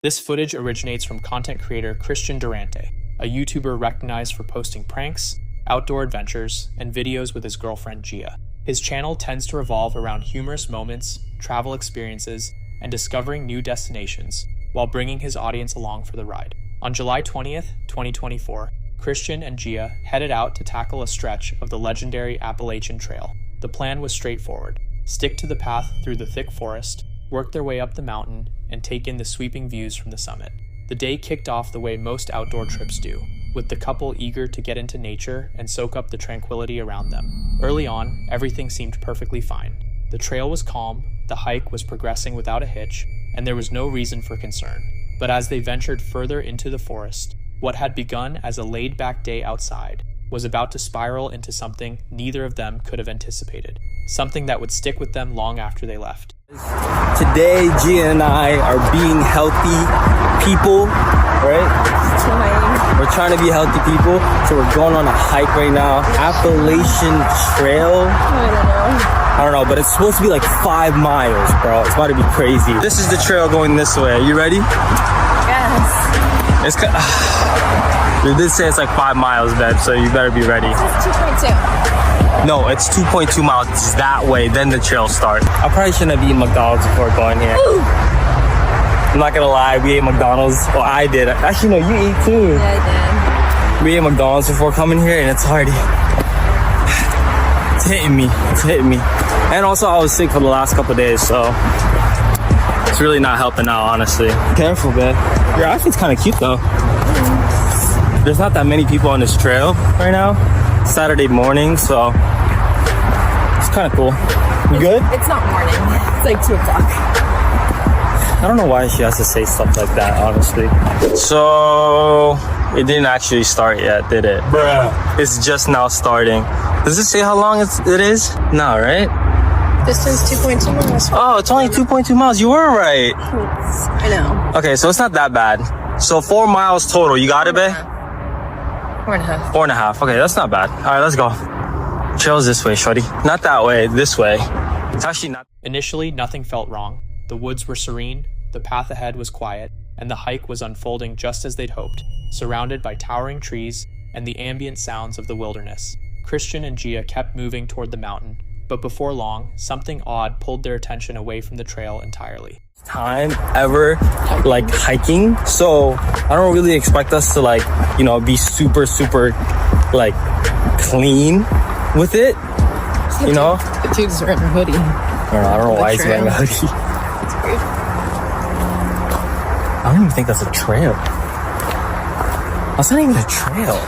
This footage originates from content creator Christian Durante, a YouTuber recognized for posting pranks, outdoor adventures, and videos with his girlfriend Gia. His channel tends to revolve around humorous moments, travel experiences, and discovering new destinations, while bringing his audience along for the ride. On July 20th, 2024, Christian and Gia headed out to tackle a stretch of the legendary Appalachian Trail. The plan was straightforward: stick to the path through the thick forest, work their way up the mountain, and take in the sweeping views from the summit. The day kicked off the way most outdoor trips do, with the couple eager to get into nature and soak up the tranquility around them. Early on, everything seemed perfectly fine. The trail was calm, the hike was progressing without a hitch, and there was no reason for concern. But as they ventured further into the forest, what had begun as a laid-back day outside was about to spiral into something neither of them could have anticipated, something that would stick with them long after they left. Today, Gia and I are being healthy people, right? We're trying to be healthy people, so we're going on a hike right now. Appalachian Trail. I don't know, but it's supposed to be like 5 miles, bro. It's about to be crazy. This is the trail going this way. Are you ready? Yes. They did say it's like 5 miles, babe, so you better be ready. It's 2.2. No, it's 2.2 miles. It's that way, then the trail starts. I probably shouldn't have eaten McDonald's before going here. Ooh. I'm not gonna lie, we ate McDonald's. Well, I did. Actually, no, you ate too. Yeah, I We ate McDonald's before coming here, and it's already... It's hitting me. It's hitting me. And also, I was sick for the last couple of days, so... It's really not helping out, honestly. Careful, man. Your outfit's kind of cute, though. There's not that many people on this trail right now. Saturday morning, so... It's kind of cool. You good? It's not morning. It's like 2 o'clock. I don't know why she has to say stuff like that, honestly. So, it didn't actually start yet, did it? Bruh. It's just now starting. Does it say how long it is? No, right? Distance 2.2 miles. Oh, it's only 2.2 miles. You were right. I know. Okay, so it's not that bad. So 4 miles total. You got it, babe? 4.5. 4.5. Okay, that's not bad. All right, let's go. Trail's this way, shorty. Not that way, this way. It's actually not. Initially, nothing felt wrong. The woods were serene, the path ahead was quiet, and the hike was unfolding just as they'd hoped, surrounded by towering trees and the ambient sounds of the wilderness. Christian and Gia kept moving toward the mountain, but before long, something odd pulled their attention away from the trail entirely. Time ever like hiking, so I don't really expect us to like, you know, be super like clean with it, you know. The dude's wearing a hoodie. I don't know why he's wearing a hoodie. I don't even think that's a trail. That's not even a trail.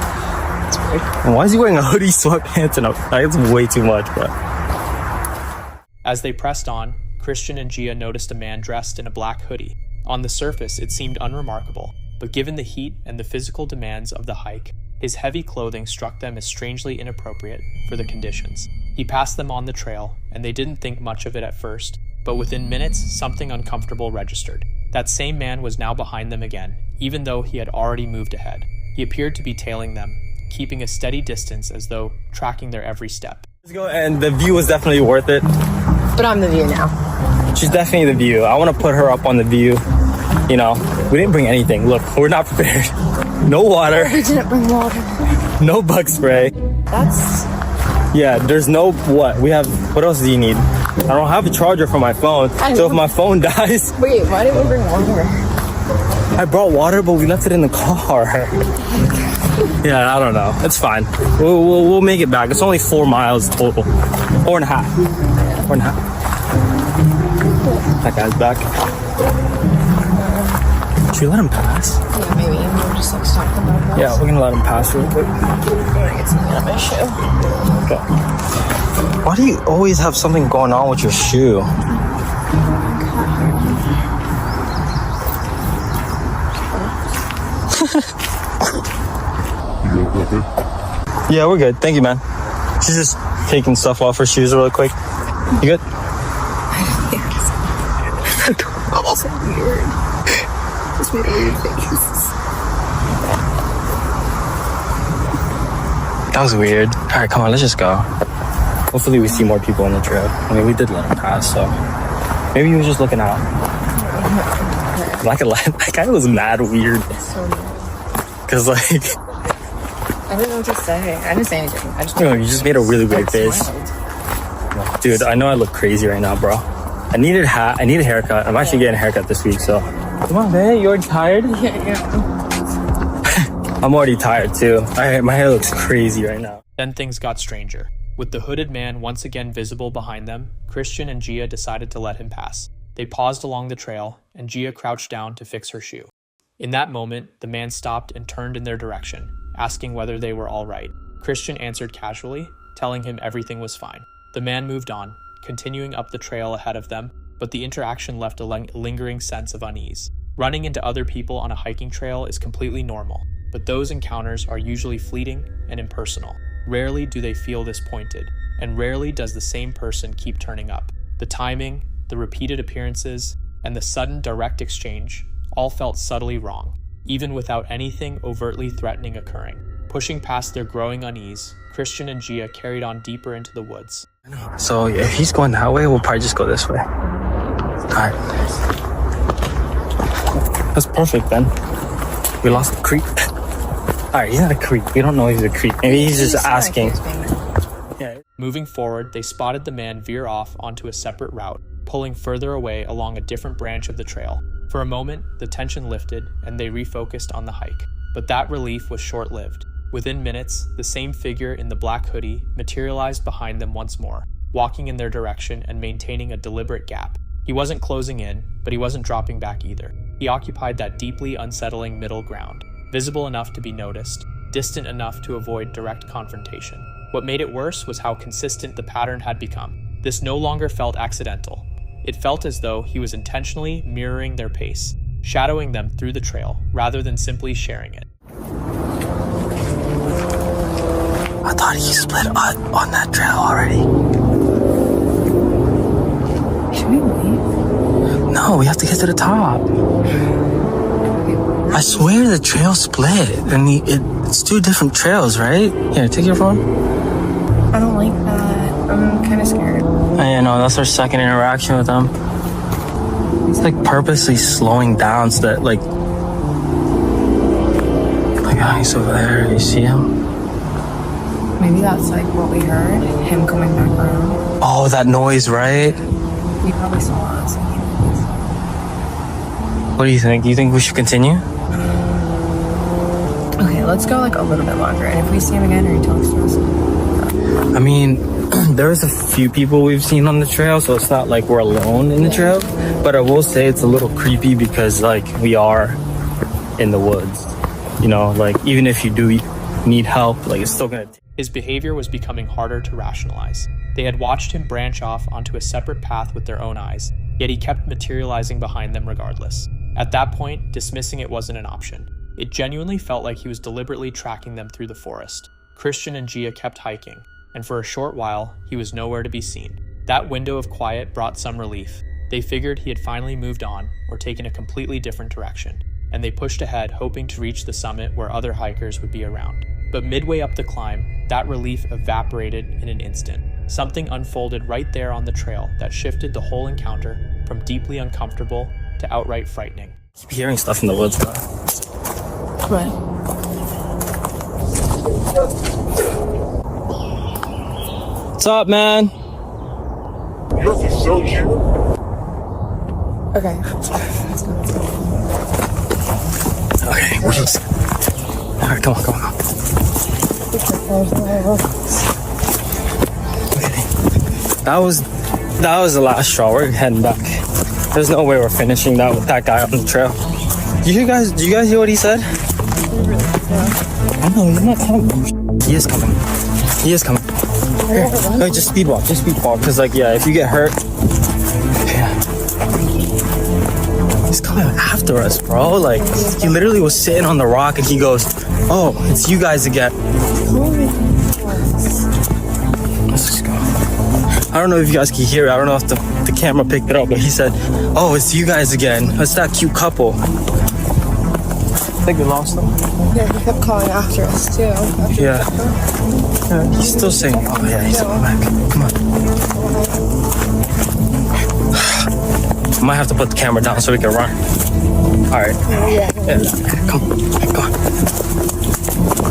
It's weird. And why is he wearing a hoodie, sweatpants, and like, it's way too much, bro. As they pressed on, Christian and Gia noticed a man dressed in a black hoodie. On the surface, it seemed unremarkable, but given the heat and the physical demands of the hike, his heavy clothing struck them as strangely inappropriate for the conditions. He passed them on the trail, and they didn't think much of it at first, but within minutes, something uncomfortable registered. That same man was now behind them again, even though he had already moved ahead. He appeared to be tailing them, keeping a steady distance as though tracking their every step. Let's go, and the view was definitely worth it. But I'm the view now. She's definitely the view. I want to put her up on the view. You know, we didn't bring anything. Look, we're not prepared. No water. We didn't bring water. No bug spray. That's... Yeah, there's no what? We have... What else do you need? I don't have a charger for my phone. So if my phone dies... Wait, why didn't we bring water? I brought water, but we left it in the car. Yeah, I don't know. It's fine. We'll make it back. It's only 4 miles total. 4.5. 4.5. That guy's back. Should we let him pass? Yeah, maybe. We'll just like stop them out. Yeah, we're gonna let him pass real quick. I'm gonna get something on my shoe. Okay. Why do you always have something going on with your shoe? Yeah, we're good. Thank you, man. She's just taking stuff off her shoes real quick. You good? Yes. So weird. Just made a weird face. That was weird. Alright, come on, let's just go. Hopefully we see more people on the trail. I mean, we did let him pass, so maybe he was just looking out. I'm not gonna lie, that guy was mad weird. So weird. Cause like, I didn't know what to say. I didn't say anything. I just. you just made a really weird face. Smiled. Dude, I know I look crazy right now, bro. I need a haircut. I'm actually getting a haircut this week, so. Come on, man. You already tired? Yeah. I'm already tired too. My hair looks crazy right now. Then things got stranger. With the hooded man once again visible behind them, Christian and Gia decided to let him pass. They paused along the trail, and Gia crouched down to fix her shoe. In that moment, the man stopped and turned in their direction, asking whether they were all right. Christian answered casually, telling him everything was fine. The man moved on, continuing up the trail ahead of them, but the interaction left a lingering sense of unease. Running into other people on a hiking trail is completely normal, but those encounters are usually fleeting and impersonal. Rarely do they feel this pointed, and rarely does the same person keep turning up. The timing, the repeated appearances, and the sudden direct exchange all felt subtly wrong, even without anything overtly threatening occurring. Pushing past their growing unease, Christian and Gia carried on deeper into the woods. So if he's going that way, we'll probably just go this way. Alright. That's perfect then. We lost the creep. Alright, he's not a creep. We don't know if he's a creep. Maybe he's just asking. Yeah. Moving forward, they spotted the man veer off onto a separate route, pulling further away along a different branch of the trail. For a moment, the tension lifted and they refocused on the hike. But that relief was short-lived. Within minutes, the same figure in the black hoodie materialized behind them once more, walking in their direction and maintaining a deliberate gap. He wasn't closing in, but he wasn't dropping back either. He occupied that deeply unsettling middle ground, visible enough to be noticed, distant enough to avoid direct confrontation. What made it worse was how consistent the pattern had become. This no longer felt accidental. It felt as though he was intentionally mirroring their pace, shadowing them through the trail, rather than simply sharing it. I thought he split on that trail already. Should we leave? No, we have to get to the top. I swear the trail split, and it's two different trails, right? Here, take your phone. I don't like that. I'm kind of scared. I know, that's our second interaction with them. He's like purposely slowing down so that like he's over there, you see him? Maybe that's like what we heard, him coming back around. Oh, that noise, right? He probably saw us. What do you think? Do you think we should continue? Okay, let's go like a little bit longer, and if we see him again or he talks to us. I mean, there's a few people we've seen on the trail, so it's not like we're alone in the trail. But I will say it's a little creepy because like we are in the woods. You know, like even if you do need help, like it's still gonna His behavior was becoming harder to rationalize. They had watched him branch off onto a separate path with their own eyes, yet he kept materializing behind them regardless. At that point, dismissing it wasn't an option. It genuinely felt like he was deliberately tracking them through the forest. Christian and Gia kept hiking, and for a short while, he was nowhere to be seen. That window of quiet brought some relief. They figured he had finally moved on or taken a completely different direction, and they pushed ahead hoping to reach the summit where other hikers would be around. But midway up the climb, that relief evaporated in an instant. Something unfolded right there on the trail that shifted the whole encounter from deeply uncomfortable to outright frightening. keep hearing stuff in the woods, bro. What? What's up, man? This is so cute. Okay. Okay, we're just... Alright, come on. That was the last straw. We're heading back. There's no way we're finishing that with that guy on the trail. Do you guys hear what he said? I know, he's not coming. He is coming. Here, no, just speed walk, because like, yeah, if you get hurt, yeah. He's coming after us, bro. Like, he literally was sitting on the rock and he goes, oh, it's you guys again. Let's just go. I don't know if you guys can hear it. I don't know if the camera picked it up, but he said, oh, it's you guys again. It's that cute couple. I think we lost them. Yeah, he kept calling after us too. Yeah. He's still saying, oh yeah, he's coming back. Come on. I might have to put the camera down so we can run. Alright. Yeah. Come on.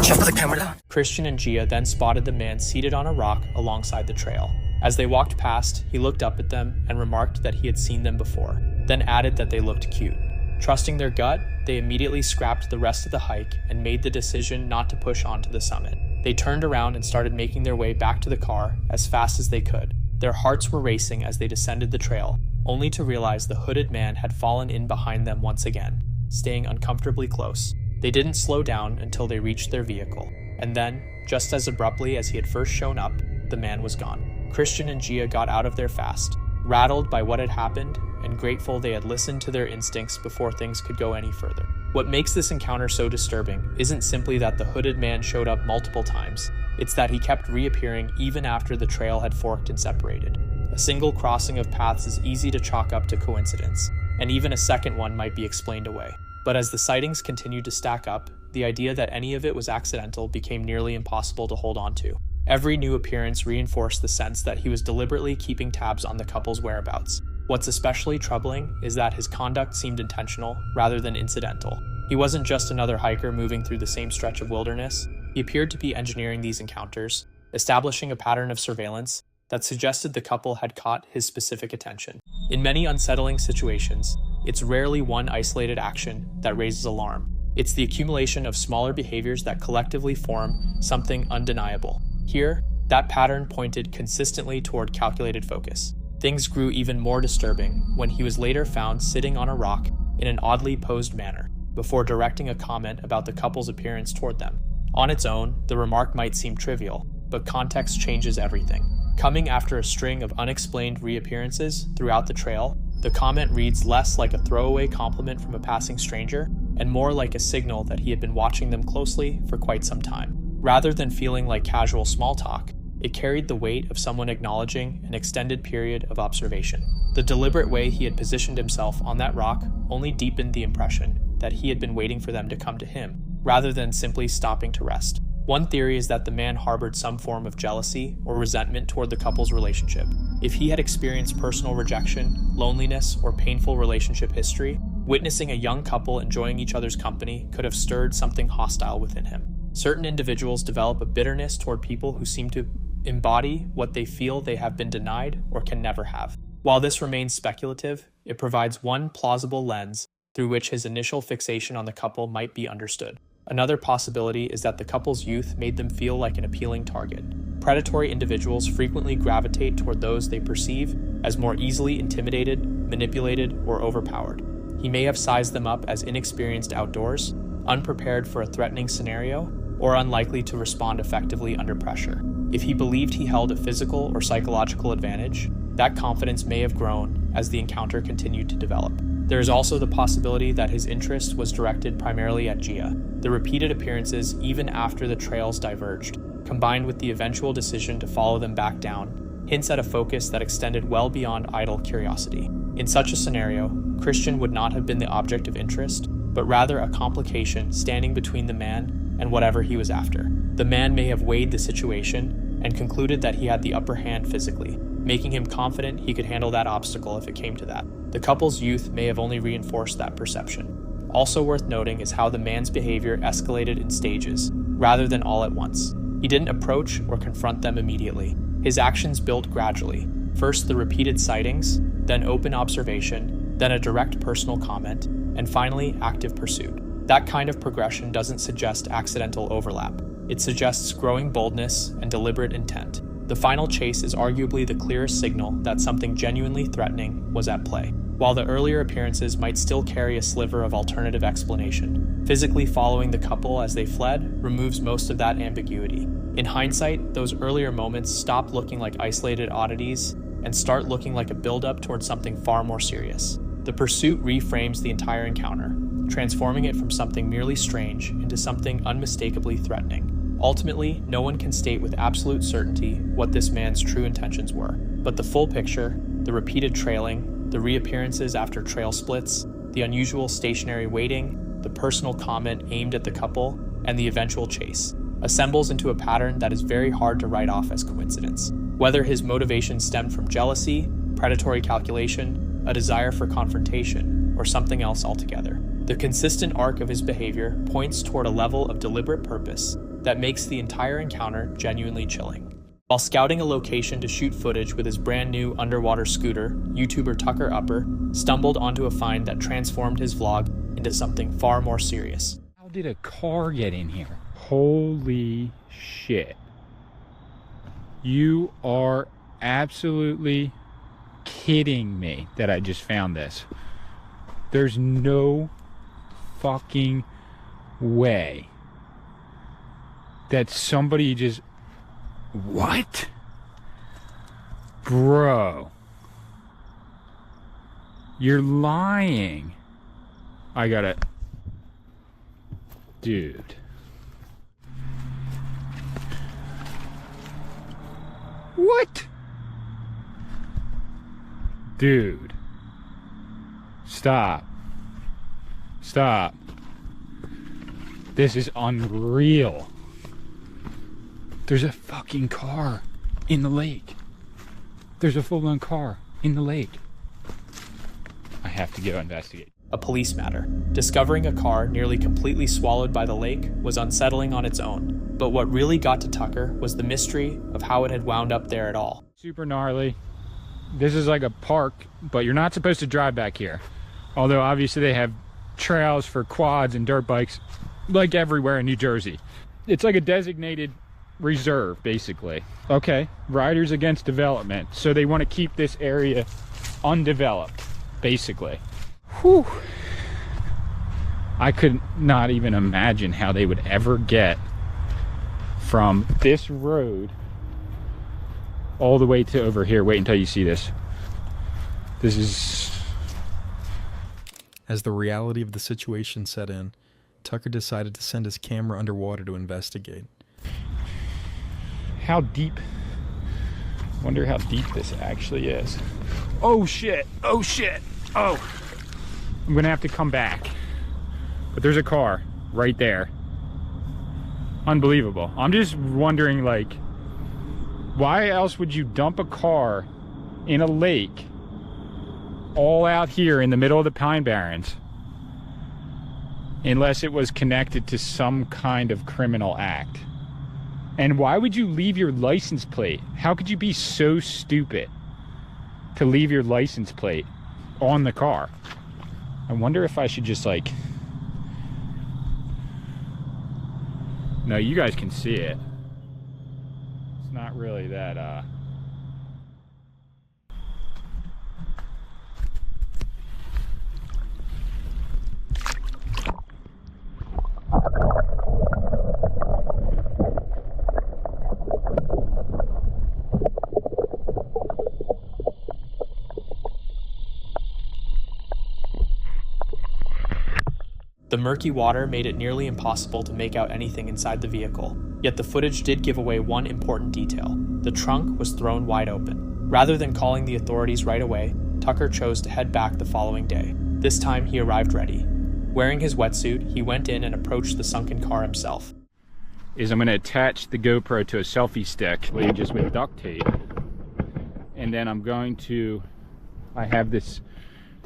Shut the camera down. Christian and Gia then spotted the man seated on a rock alongside the trail. As they walked past, he looked up at them and remarked that he had seen them before, then added that they looked cute. Trusting their gut, they immediately scrapped the rest of the hike and made the decision not to push on to the summit. They turned around and started making their way back to the car as fast as they could. Their hearts were racing as they descended the trail, only to realize the hooded man had fallen in behind them once again, staying uncomfortably close. They didn't slow down until they reached their vehicle, and then, just as abruptly as he had first shown up, the man was gone. Christian and Gia got out of there fast, rattled by what had happened and grateful they had listened to their instincts before things could go any further. What makes this encounter so disturbing isn't simply that the hooded man showed up multiple times, it's that he kept reappearing even after the trail had forked and separated. A single crossing of paths is easy to chalk up to coincidence, and even a second one might be explained away. But as the sightings continued to stack up, the idea that any of it was accidental became nearly impossible to hold on to. Every new appearance reinforced the sense that he was deliberately keeping tabs on the couple's whereabouts. What's especially troubling is that his conduct seemed intentional rather than incidental. He wasn't just another hiker moving through the same stretch of wilderness. He appeared to be engineering these encounters, establishing a pattern of surveillance that suggested the couple had caught his specific attention. In many unsettling situations, it's rarely one isolated action that raises alarm. It's the accumulation of smaller behaviors that collectively form something undeniable. Here, that pattern pointed consistently toward calculated focus. Things grew even more disturbing when he was later found sitting on a rock in an oddly posed manner, before directing a comment about the couple's appearance toward them. On its own, the remark might seem trivial, but context changes everything. Coming after a string of unexplained reappearances throughout the trail, the comment reads less like a throwaway compliment from a passing stranger and more like a signal that he had been watching them closely for quite some time. Rather than feeling like casual small talk, it carried the weight of someone acknowledging an extended period of observation. The deliberate way he had positioned himself on that rock only deepened the impression that he had been waiting for them to come to him, rather than simply stopping to rest. One theory is that the man harbored some form of jealousy or resentment toward the couple's relationship. If he had experienced personal rejection, loneliness, or painful relationship history, witnessing a young couple enjoying each other's company could have stirred something hostile within him. Certain individuals develop a bitterness toward people who seem to embody what they feel they have been denied or can never have. While this remains speculative, it provides one plausible lens through which his initial fixation on the couple might be understood. Another possibility is that the couple's youth made them feel like an appealing target. Predatory individuals frequently gravitate toward those they perceive as more easily intimidated, manipulated, or overpowered. He may have sized them up as inexperienced outdoors, unprepared for a threatening scenario, or unlikely to respond effectively under pressure. If he believed he held a physical or psychological advantage, that confidence may have grown as the encounter continued to develop. There is also the possibility that his interest was directed primarily at Gia. The repeated appearances even after the trails diverged, combined with the eventual decision to follow them back down, hints at a focus that extended well beyond idle curiosity. In such a scenario, Christian would not have been the object of interest, but rather a complication standing between the man and whatever he was after. The man may have weighed the situation and concluded that he had the upper hand physically, making him confident he could handle that obstacle if it came to that. The couple's youth may have only reinforced that perception. Also worth noting is how the man's behavior escalated in stages, rather than all at once. He didn't approach or confront them immediately. His actions built gradually. First the repeated sightings, then open observation, then a direct personal comment, and finally active pursuit. That kind of progression doesn't suggest accidental overlap. It suggests growing boldness and deliberate intent. The final chase is arguably the clearest signal that something genuinely threatening was at play. While the earlier appearances might still carry a sliver of alternative explanation, physically following the couple as they fled removes most of that ambiguity. In hindsight, those earlier moments stop looking like isolated oddities and start looking like a build-up towards something far more serious. The pursuit reframes the entire encounter, transforming it from something merely strange into something unmistakably threatening. Ultimately, no one can state with absolute certainty what this man's true intentions were, but the full picture, the repeated trailing, the reappearances after trail splits, the unusual stationary waiting, the personal comment aimed at the couple, and the eventual chase, assembles into a pattern that is very hard to write off as coincidence. Whether his motivation stemmed from jealousy, predatory calculation, a desire for confrontation, or something else altogether, The consistent arc of his behavior points toward a level of deliberate purpose that makes the entire encounter genuinely chilling. While scouting a location to shoot footage with his brand new underwater scooter, YouTuber Tucker Upper stumbled onto a find that transformed his vlog into something far more serious. How did a car get in here? Holy shit. You are absolutely kidding me that I just found this. There's no fucking way that somebody just... What? Bro. You're lying. I gotta... Dude. What? Dude. Stop. Stop. This is unreal. There's a fucking car in the lake. There's a full-blown car in the lake. I have to go investigate. A police matter. Discovering a car nearly completely swallowed by the lake was unsettling on its own, but what really got to Tucker was the mystery of how it had wound up there at all. Super gnarly. This is like a park, but you're not supposed to drive back here. Although obviously they have trails for quads and dirt bikes like everywhere in New Jersey. It's like a designated reserve, basically. Okay, Riders Against Development. So they want to keep this area undeveloped, basically. Whew. I could not even imagine how they would ever get from this road all the way to over here. Wait until you see this. This is... As the reality of the situation set in, Tucker decided to send his camera underwater to investigate. How deep? Wonder how deep this actually is. Oh shit! Oh shit! Oh! I'm gonna have to come back. But there's a car right there. Unbelievable. I'm just wondering, like, why else would you dump a car in a lake all out here in the middle of the Pine Barrens unless it was connected to some kind of criminal act? And why would you leave your license plate? How could you be so stupid to leave your license plate on the car? I wonder if I should just, like... No, you guys can see it. It's not really that, The murky water made it nearly impossible to make out anything inside the vehicle, yet the footage did give away one important detail. The trunk was thrown wide open. Rather than calling the authorities right away, Tucker chose to head back the following day. This time he arrived ready. Wearing his wetsuit, he went in and approached the sunken car himself. I'm going to attach the GoPro to a selfie stick, just with duct tape. And then I'm going to... I have the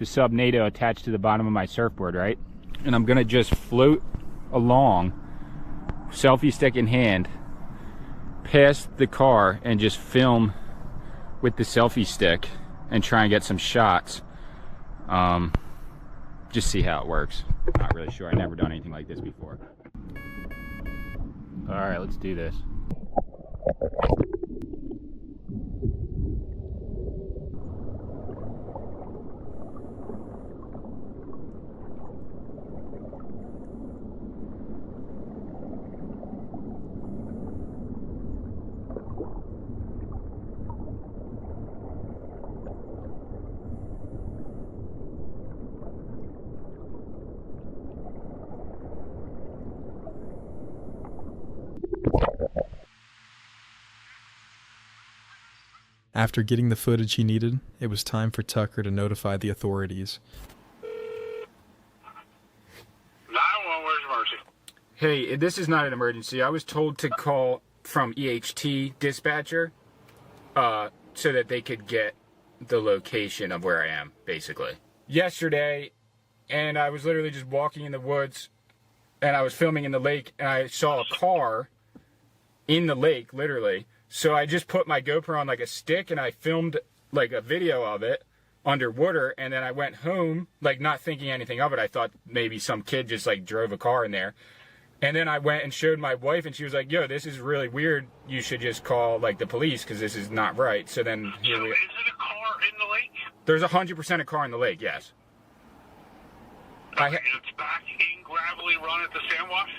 sub NATO attached to the bottom of my surfboard, right? And I'm gonna just float along, selfie stick in hand, past the car and just film with the selfie stick and try and get some shots. Just see how it works. Not really sure. I've never done anything like this before. All right, let's do this. After getting the footage he needed, it was time for Tucker to notify the authorities. 911, where's emergency? Hey, this is not an emergency. I was told to call from EHT dispatcher so that they could get the location of where I am, basically. Yesterday, and I was literally just walking in the woods, and I was filming in the lake, and I saw a car in the lake, literally. So I just put my GoPro on like a stick, and I filmed like a video of it underwater, and then I went home, like not thinking anything of it. I thought maybe some kid just like drove a car in there. And then I went and showed my wife, and she was like, yo, this is really weird. You should just call like the police because this is not right. So then here we... Is it a car in the lake? There's 100% a car in the lake, yes. Okay, it's back in Gravelly Run at the Sandwash?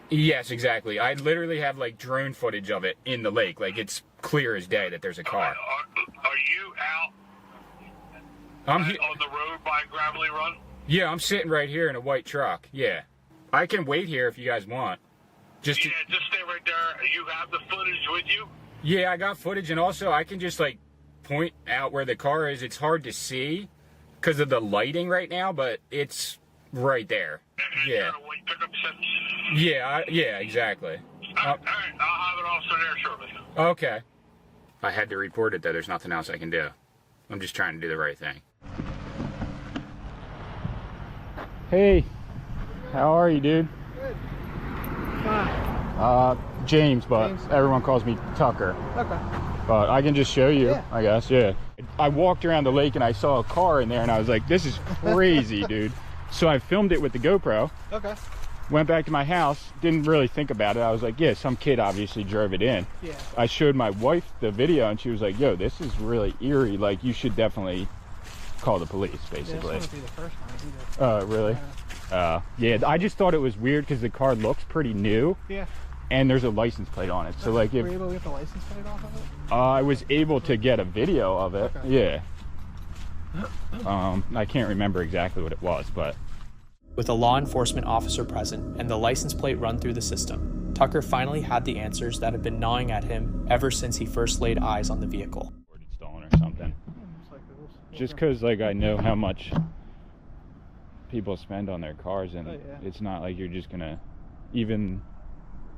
Yes, exactly. I literally have like drone footage of it in the lake. Like it's clear as day that there's a car. Are you out I'm on the road by Gravelly Run? Yeah, I'm sitting right here in a white truck. Yeah. I can wait here if you guys want. Just stay right there. You have the footage with you? Yeah, I got footage, and also I can just like point out where the car is. It's hard to see because of the lighting right now, but it's right there. And yeah. You're gonna wait pickup since? Yeah, exactly. All right, I'll have an officer there shortly. Okay. I had to report it though. There's nothing else I can do. I'm just trying to do the right thing. Hey, how are you, dude? Good. Fine. James, but James. everyone calls me Tucker. Okay. But I can just show you, Yeah. I guess, yeah. I walked around the lake and I saw a car in there and I was like, this is crazy, dude. So I filmed it with the GoPro. Okay. Went back to my house, didn't really think about it. I was like, yeah, some kid obviously drove it in. Yeah. I showed my wife the video and she was like, yo, this is really eerie. Like, you should definitely call the police, basically. Yeah, this wouldn't be the first time either. Really? Yeah, I just thought it was weird because the car looks pretty new. Yeah. And there's a license plate on it. So like if were you able to get the license plate off of it? I was able to get a video of it. Okay. Yeah. I can't remember exactly what it was, but With a law enforcement officer present and the license plate run through the system, Tucker finally had the answers that had been gnawing at him ever since he first laid eyes on the vehicle. it's stolen or something. Just because like I know how much people spend on their cars, and it's not like you're just gonna even.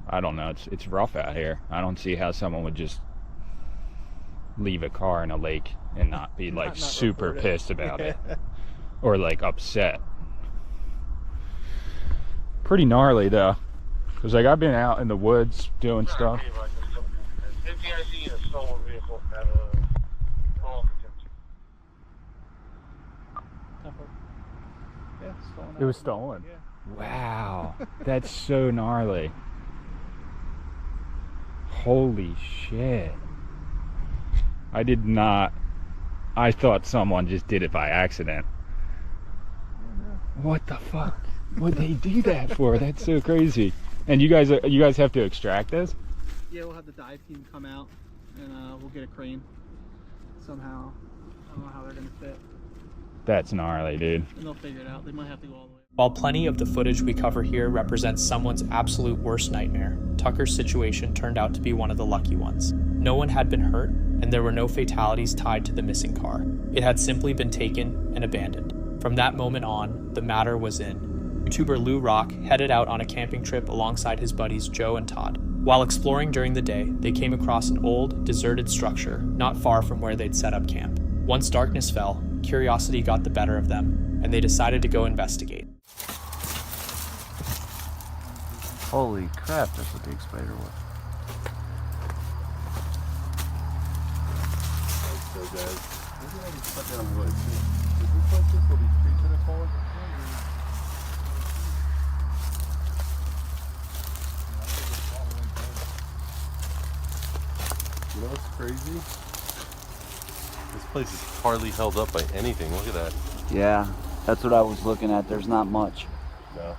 I don't know. It's rough out here. I don't see how someone would just leave a car in a lake and not be like super pissed about it or like upset. Pretty gnarly though, because like I've been out in the woods doing stuff. NTIC a stolen vehicle at a call Yeah, stolen. It was stolen. Yeah. Wow, that's so gnarly. Holy shit. I thought someone just did it by accident. What the fuck? What'd they do that for? That's so crazy. And you guys have to extract this? Yeah, we'll have the dive team come out and we'll get a crane somehow. I don't know how they're gonna fit. That's gnarly, dude. And they'll figure it out. They might have to go all the way. While plenty of the footage we cover here represents someone's absolute worst nightmare, Tucker's situation turned out to be one of the lucky ones. No one had been hurt, and there were no fatalities tied to the missing car. It had simply been taken and abandoned. From that moment on, the matter was in. YouTuber Lou Rock headed out on a camping trip alongside his buddies Joe and Todd. While exploring during the day, they came across an old, deserted structure not far from where they'd set up camp. Once darkness fell, curiosity got the better of them, and they decided to go investigate. Holy crap, that's a big spider web. So guys, look at all these cut down wood. Is this like this all these trees that are falling? You know what's crazy? This place is hardly held up by anything. Look at that. Yeah, that's what I was looking at. There's not much. No.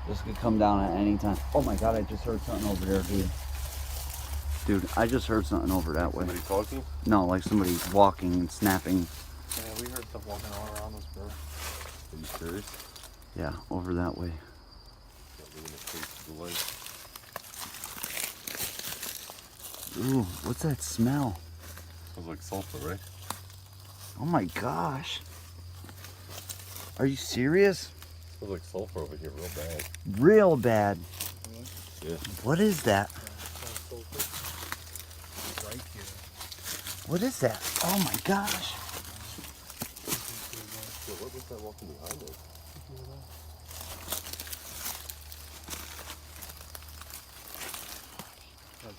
This could come down at any time. Oh my god, I just heard something over there, dude. Dude, I just heard something over that way. Somebody talking? No, like somebody walking and snapping. Yeah, we heard stuff walking all around us, bro. Are you serious? Yeah, over that way. Ooh, what's that smell? Smells like sulfur, right? Oh my gosh. Are you serious? Smells like sulfur over here, real bad. Real bad. Yeah. What is that? What is that? Oh my gosh. What was that walking behind us?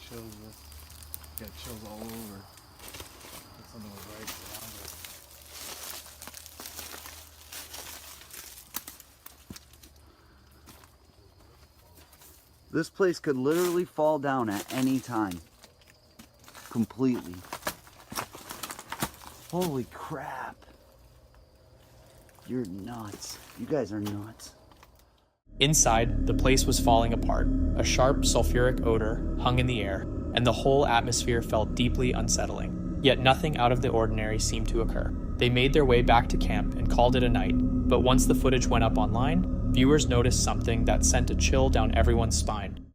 chills. Got chills all over. Put something right around it. This place could literally fall down at any time. Completely. Holy crap. You're nuts. You guys are nuts. Inside, the place was falling apart. A sharp, sulfuric odor hung in the air, and the whole atmosphere felt deeply unsettling. Yet nothing out of the ordinary seemed to occur. They made their way back to camp and called it a night, but once the footage went up online, viewers noticed something that sent a chill down everyone's spine.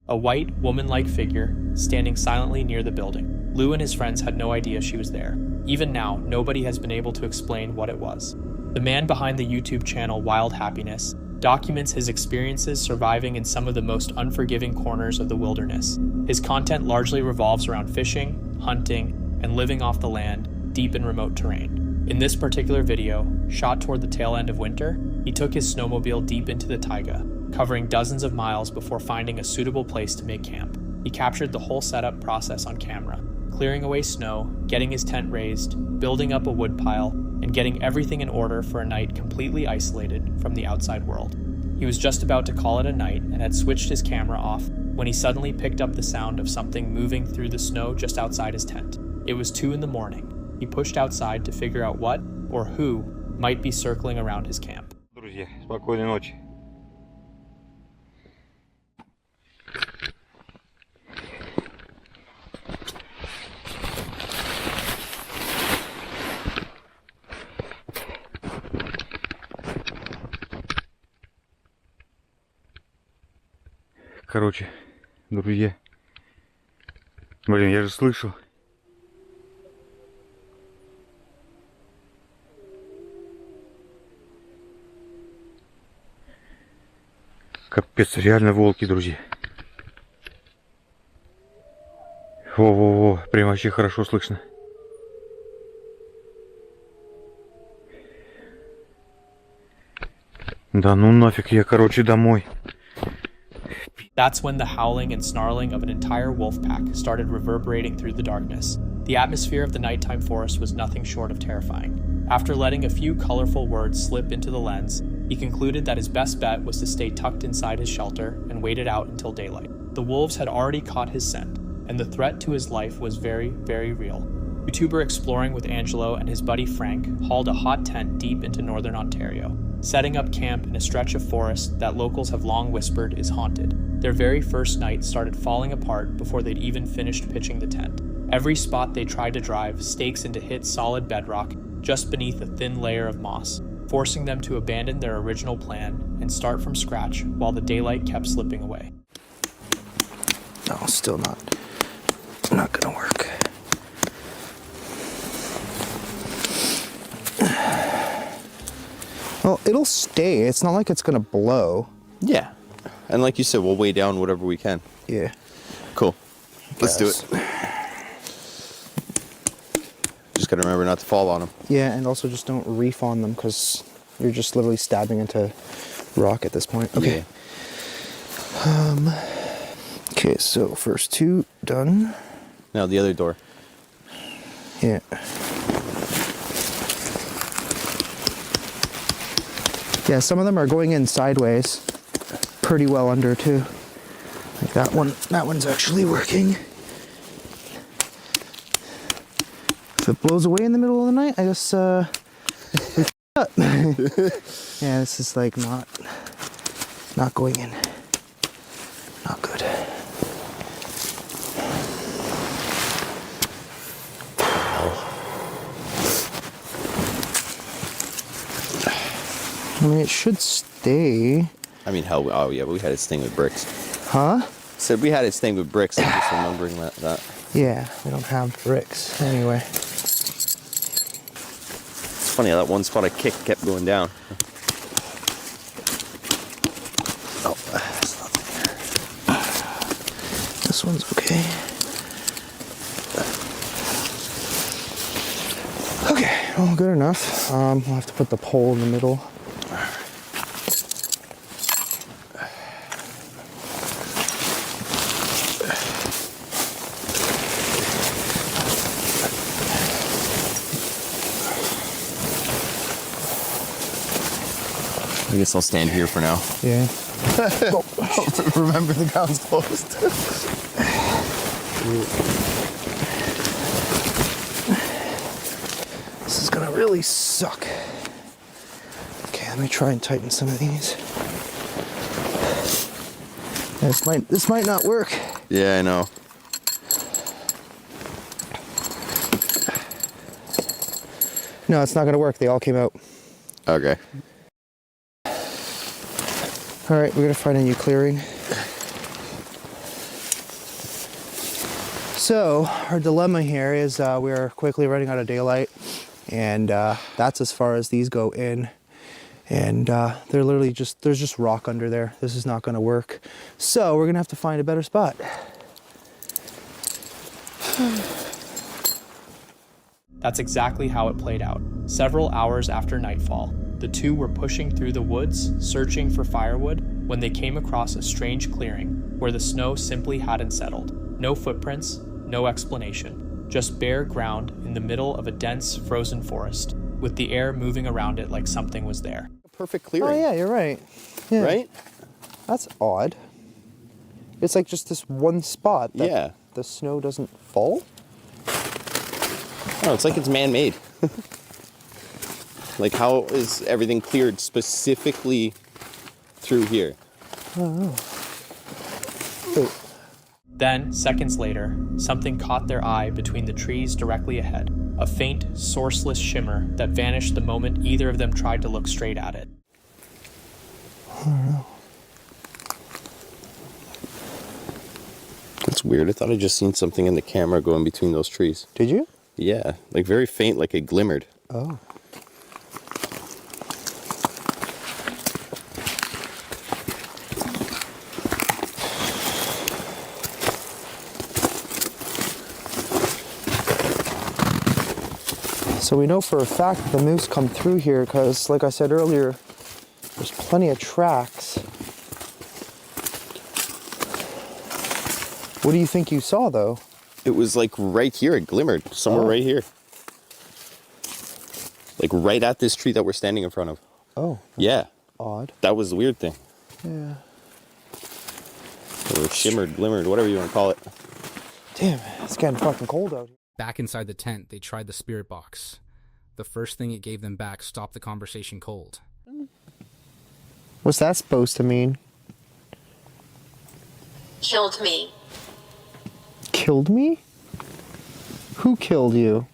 A white, woman-like figure standing silently near the building. Lou and his friends had no idea she was there. Even now, nobody has been able to explain what it was. The man behind the YouTube channel Wild Happiness documents his experiences surviving in some of the most unforgiving corners of the wilderness. His content largely revolves around fishing, hunting, and living off the land, deep in remote terrain. In this particular video, shot toward the tail end of winter, he took his snowmobile deep into the taiga, covering dozens of miles before finding a suitable place to make camp. He captured the whole setup process on camera, clearing away snow, getting his tent raised, building up a wood pile, and getting everything in order for a night completely isolated from the outside world. He was just about to call it a night and had switched his camera off when he suddenly picked up the sound of something moving through the snow just outside his tent. It was 2 a.m. He pushed outside to figure out what or who might be circling around his camp. Друзья, спокойной ночи. Короче, друзья, блин, я же слышу. Капец, реально волки, друзья. Во-во-во, прям вообще хорошо слышно. Да ну нафиг, я, короче, домой. That's when the howling and snarling of an entire wolf pack started reverberating through the darkness. The atmosphere of the nighttime forest was nothing short of terrifying. After letting a few colorful words slip into the lens, he concluded that his best bet was to stay tucked inside his shelter and wait it out until daylight. The wolves had already caught his scent, and the threat to his life was very, very real. YouTuber Exploring with Angelo and his buddy Frank hauled a hot tent deep into northern Ontario, setting up camp in a stretch of forest that locals have long whispered is haunted. Their very first night started falling apart before they'd even finished pitching the tent. Every spot they tried to drive stakes into hit solid bedrock just beneath a thin layer of moss, forcing them to abandon their original plan and start from scratch while the daylight kept slipping away. No, still not gonna work. Well, it'll stay. It's not like it's gonna blow. Yeah. And like you said, we'll weigh down whatever we can. Yeah. Cool. Let's do it. Just gotta remember not to fall on them. Yeah, and also just don't reef on them because you're just literally stabbing into rock at this point. Okay. Yeah. Okay, so first 2 done. Now the other door. Yeah. Yeah, some of them are going in sideways pretty well under too. Like that one's actually working. If it blows away in the middle of the night, I guess we up. Yeah, this is like not going in. Not good. I mean, it should stay. I mean, hell, oh yeah, but we had it sting with bricks. Huh? Said we had it sting with bricks. I'm just remembering that. Yeah, we don't have bricks anyway. It's funny how that one spot I kicked kept going down. Oh, that's not there. This one's okay. Okay, well, good enough. We'll have to put the pole in the middle. I guess I'll stand here for now. Yeah. Remember the ground's closed. This is gonna really suck. Okay, let me try and tighten some of these. This might not work. Yeah, I know. No, it's not gonna work. They all came out. Okay. All right, we're gonna find a new clearing. So our dilemma here is we are quickly running out of daylight, and that's as far as these go in. And they're literally there's just rock under there. This is not gonna work. So we're gonna have to find a better spot. That's exactly how it played out. Several hours after nightfall, the two were pushing through the woods, searching for firewood, when they came across a strange clearing where the snow simply hadn't settled. No footprints, no explanation, just bare ground in the middle of a dense, frozen forest, with the air moving around it like something was there. Perfect clearing. Oh yeah, you're right. Yeah. Right? That's odd. It's like just this one spot that the snow doesn't fall. Oh, it's like it's man-made. Like, how is everything cleared specifically through here? I don't know. Wait. Then, seconds later, something caught their eye between the trees directly ahead. A faint, sourceless shimmer that vanished the moment either of them tried to look straight at it. I don't know. That's weird. I thought I just seen something in the camera going between those trees. Did you? Yeah, like very faint, like it glimmered. Oh. So we know for a fact the moose come through here because, like I said earlier, there's plenty of tracks. What do you think you saw, though? It was like right here. It glimmered somewhere right here. Like right at this tree that we're standing in front of. Oh. Yeah. Odd. That was the weird thing. Yeah. Or shimmered, glimmered, whatever you want to call it. Damn, it's getting fucking cold out here. Back inside the tent, they tried the spirit box. The first thing it gave them back stopped the conversation cold. What's that supposed to mean? Killed me. Killed me? Who killed you?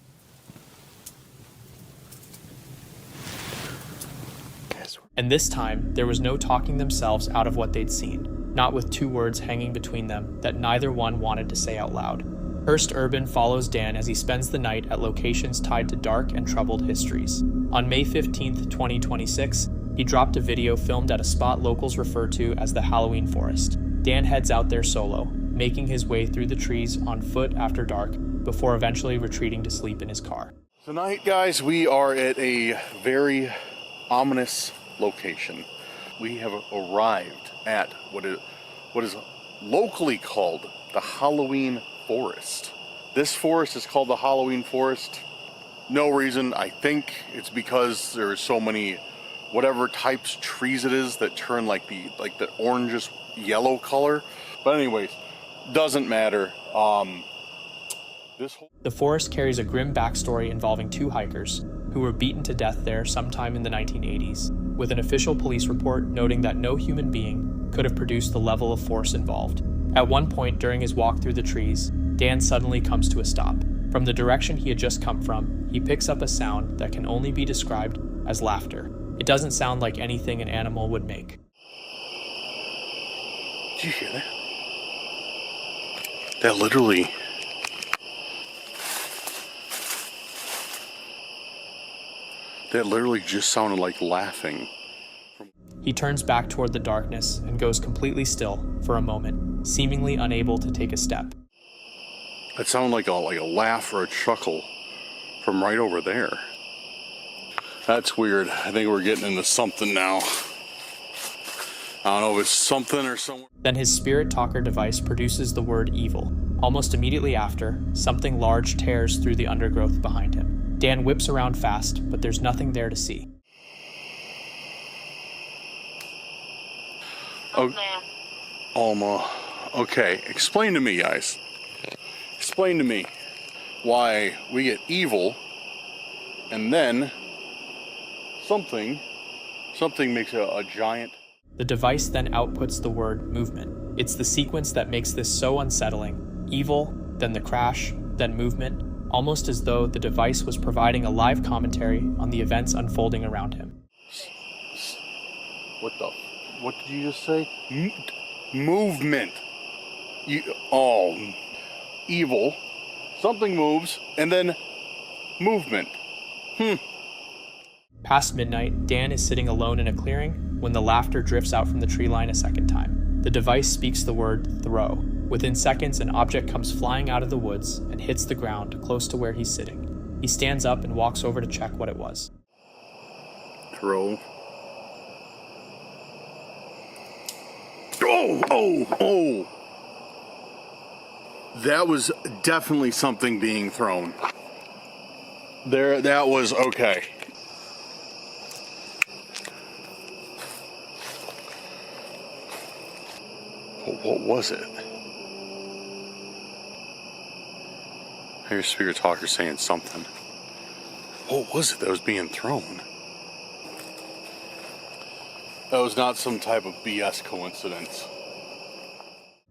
And this time, there was no talking themselves out of what they'd seen, not with two words hanging between them that neither one wanted to say out loud. Hearst Urban follows Dan as he spends the night at locations tied to dark and troubled histories. On May 15th, 2026, he dropped a video filmed at a spot locals refer to as the Halloween Forest. Dan heads out there solo, making his way through the trees on foot after dark, before eventually retreating to sleep in his car. Tonight, guys, we are at a very ominous location. We have arrived at what is locally called the Halloween Forest. This forest is called the Halloween Forest. No reason. I think it's because there are so many whatever types trees it is that turn like the orangish yellow color. But anyways, doesn't matter. The forest carries a grim backstory involving two hikers who were beaten to death there sometime in the 1980s, with an official police report noting that no human being could have produced the level of force involved. At one point during his walk through the trees, Dan suddenly comes to a stop. From the direction he had just come from, he picks up a sound that can only be described as laughter. It doesn't sound like anything an animal would make. Did you hear that? That literally... That literally just sounded like laughing. He turns back toward the darkness and goes completely still for a moment, seemingly unable to take a step. It sounded like a laugh or a chuckle from right over there. That's weird. I think we're getting into something now. I don't know if it's something or somewhere. Then his spirit talker device produces the word evil. Almost immediately after, something large tears through the undergrowth behind him. Dan whips around fast, but there's nothing there to see. Alma. Okay, explain to me, guys. Explain to me why we get evil and then something makes a giant... The device then outputs the word movement. It's the sequence that makes this so unsettling. Evil, then the crash, then movement, almost as though the device was providing a live commentary on the events unfolding around him. What did you just say? Movement. Evil. Something moves, and then movement. Past midnight, Dan is sitting alone in a clearing when the laughter drifts out from the tree line a second time. The device speaks the word throw. Within seconds, an object comes flying out of the woods and hits the ground close to where he's sitting. He stands up and walks over to check what it was. Throw. Oh! That was definitely something being thrown. That was okay. What was it? I hear Spirit Talker saying something. What was it that was being thrown? That was not some type of BS coincidence.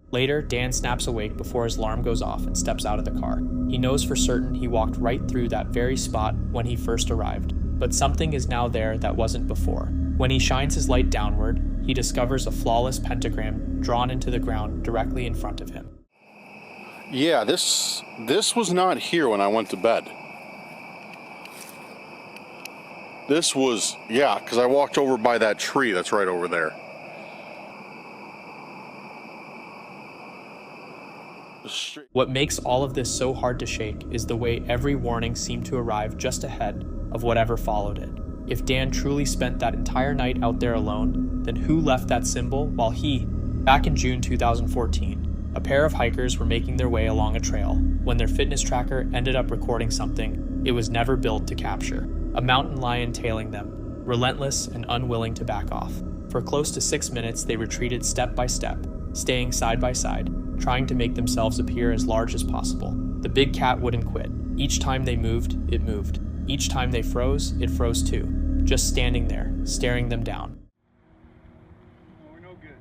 Later, Dan snaps awake before his alarm goes off and steps out of the car. He knows for certain he walked right through that very spot when he first arrived, but something is now there that wasn't before. When he shines his light downward, he discovers a flawless pentagram drawn into the ground directly in front of him. Yeah, this was not here when I went to bed. This was, yeah, because I walked over by that tree that's right over there. What makes all of this so hard to shake is the way every warning seemed to arrive just ahead of whatever followed it. If Dan truly spent that entire night out there alone, then who left that symbol while he, back in June 2014, a pair of hikers were making their way along a trail when their fitness tracker ended up recording something it was never built to capture. A mountain lion tailing them, relentless and unwilling to back off. For close to 6 minutes, they retreated step by step, staying side by side, trying to make themselves appear as large as possible. The big cat wouldn't quit. Each time they moved, it moved. Each time they froze, it froze too, just standing there, staring them down. We're no good.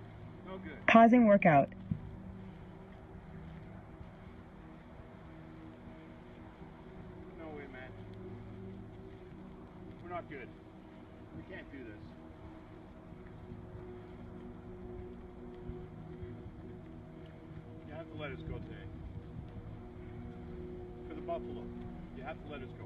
No good. Pausing workout. No way, man. We're not good. We can't do this. You have to let us go today. For the buffalo. You have to let us go.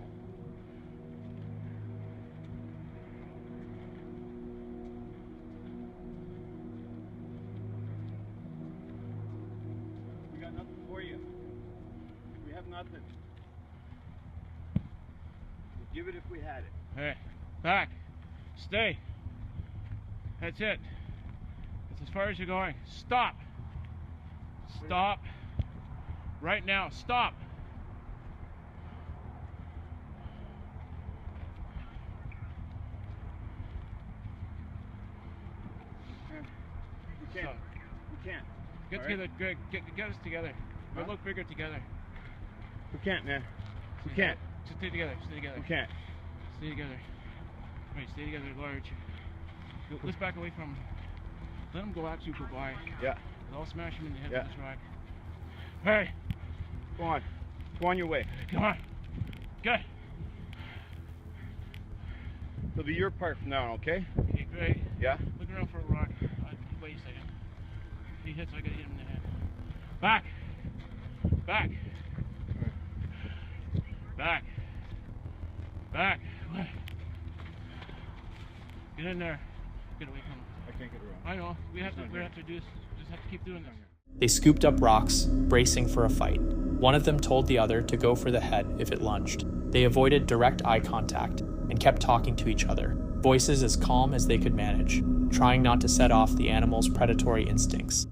We got nothing for you. We have nothing. We'd give it if we had it. Hey, back. Stay. That's it. That's as far as you're going. Stop. Stop. Right now. Stop. We can't. We can't. Get together, Greg. Get us together. We'll look bigger together. We can't, man. We can't. Just stay together. Stay together. We can't. Stay together. Right, stay together large. Let's back away from them. Let them go actually go by. Yeah. I'll smash them in the head Yeah. with this rock. Hey! Go on. Go on your way. Come on. Good. It'll be your part from now on, okay? Okay, Greg. Yeah? Look around for a rock. Wait a second. If he hits, I gotta hit him in the head. Back! Back! Back! Back! Get in there. Get away from him. I can't get around. I know. We have to do this. Just have to keep doing this. They scooped up rocks, bracing for a fight. One of them told the other to go for the head if it lunged. They avoided direct eye contact and kept talking to each other, voices as calm as they could manage, trying not to set off the animal's predatory instincts.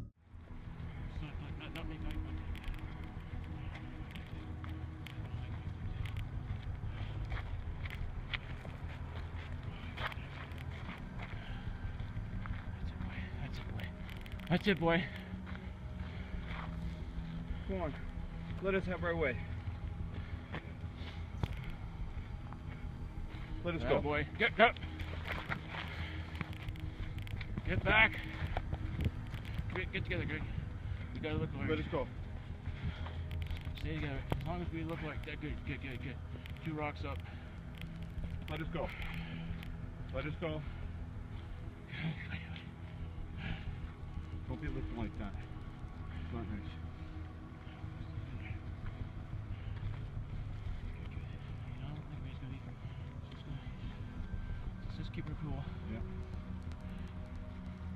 That's it, boy. Come on. Let us have our way. Let us go. Boy. Get up. Get back. Get together, Greg. We gotta look like. Let us go. Stay together. As long as we look like that. Good. 2 rocks up. Let us go. Let us go. Don't be looking like that. Come on, Rich. Just keep her cool. Yeah.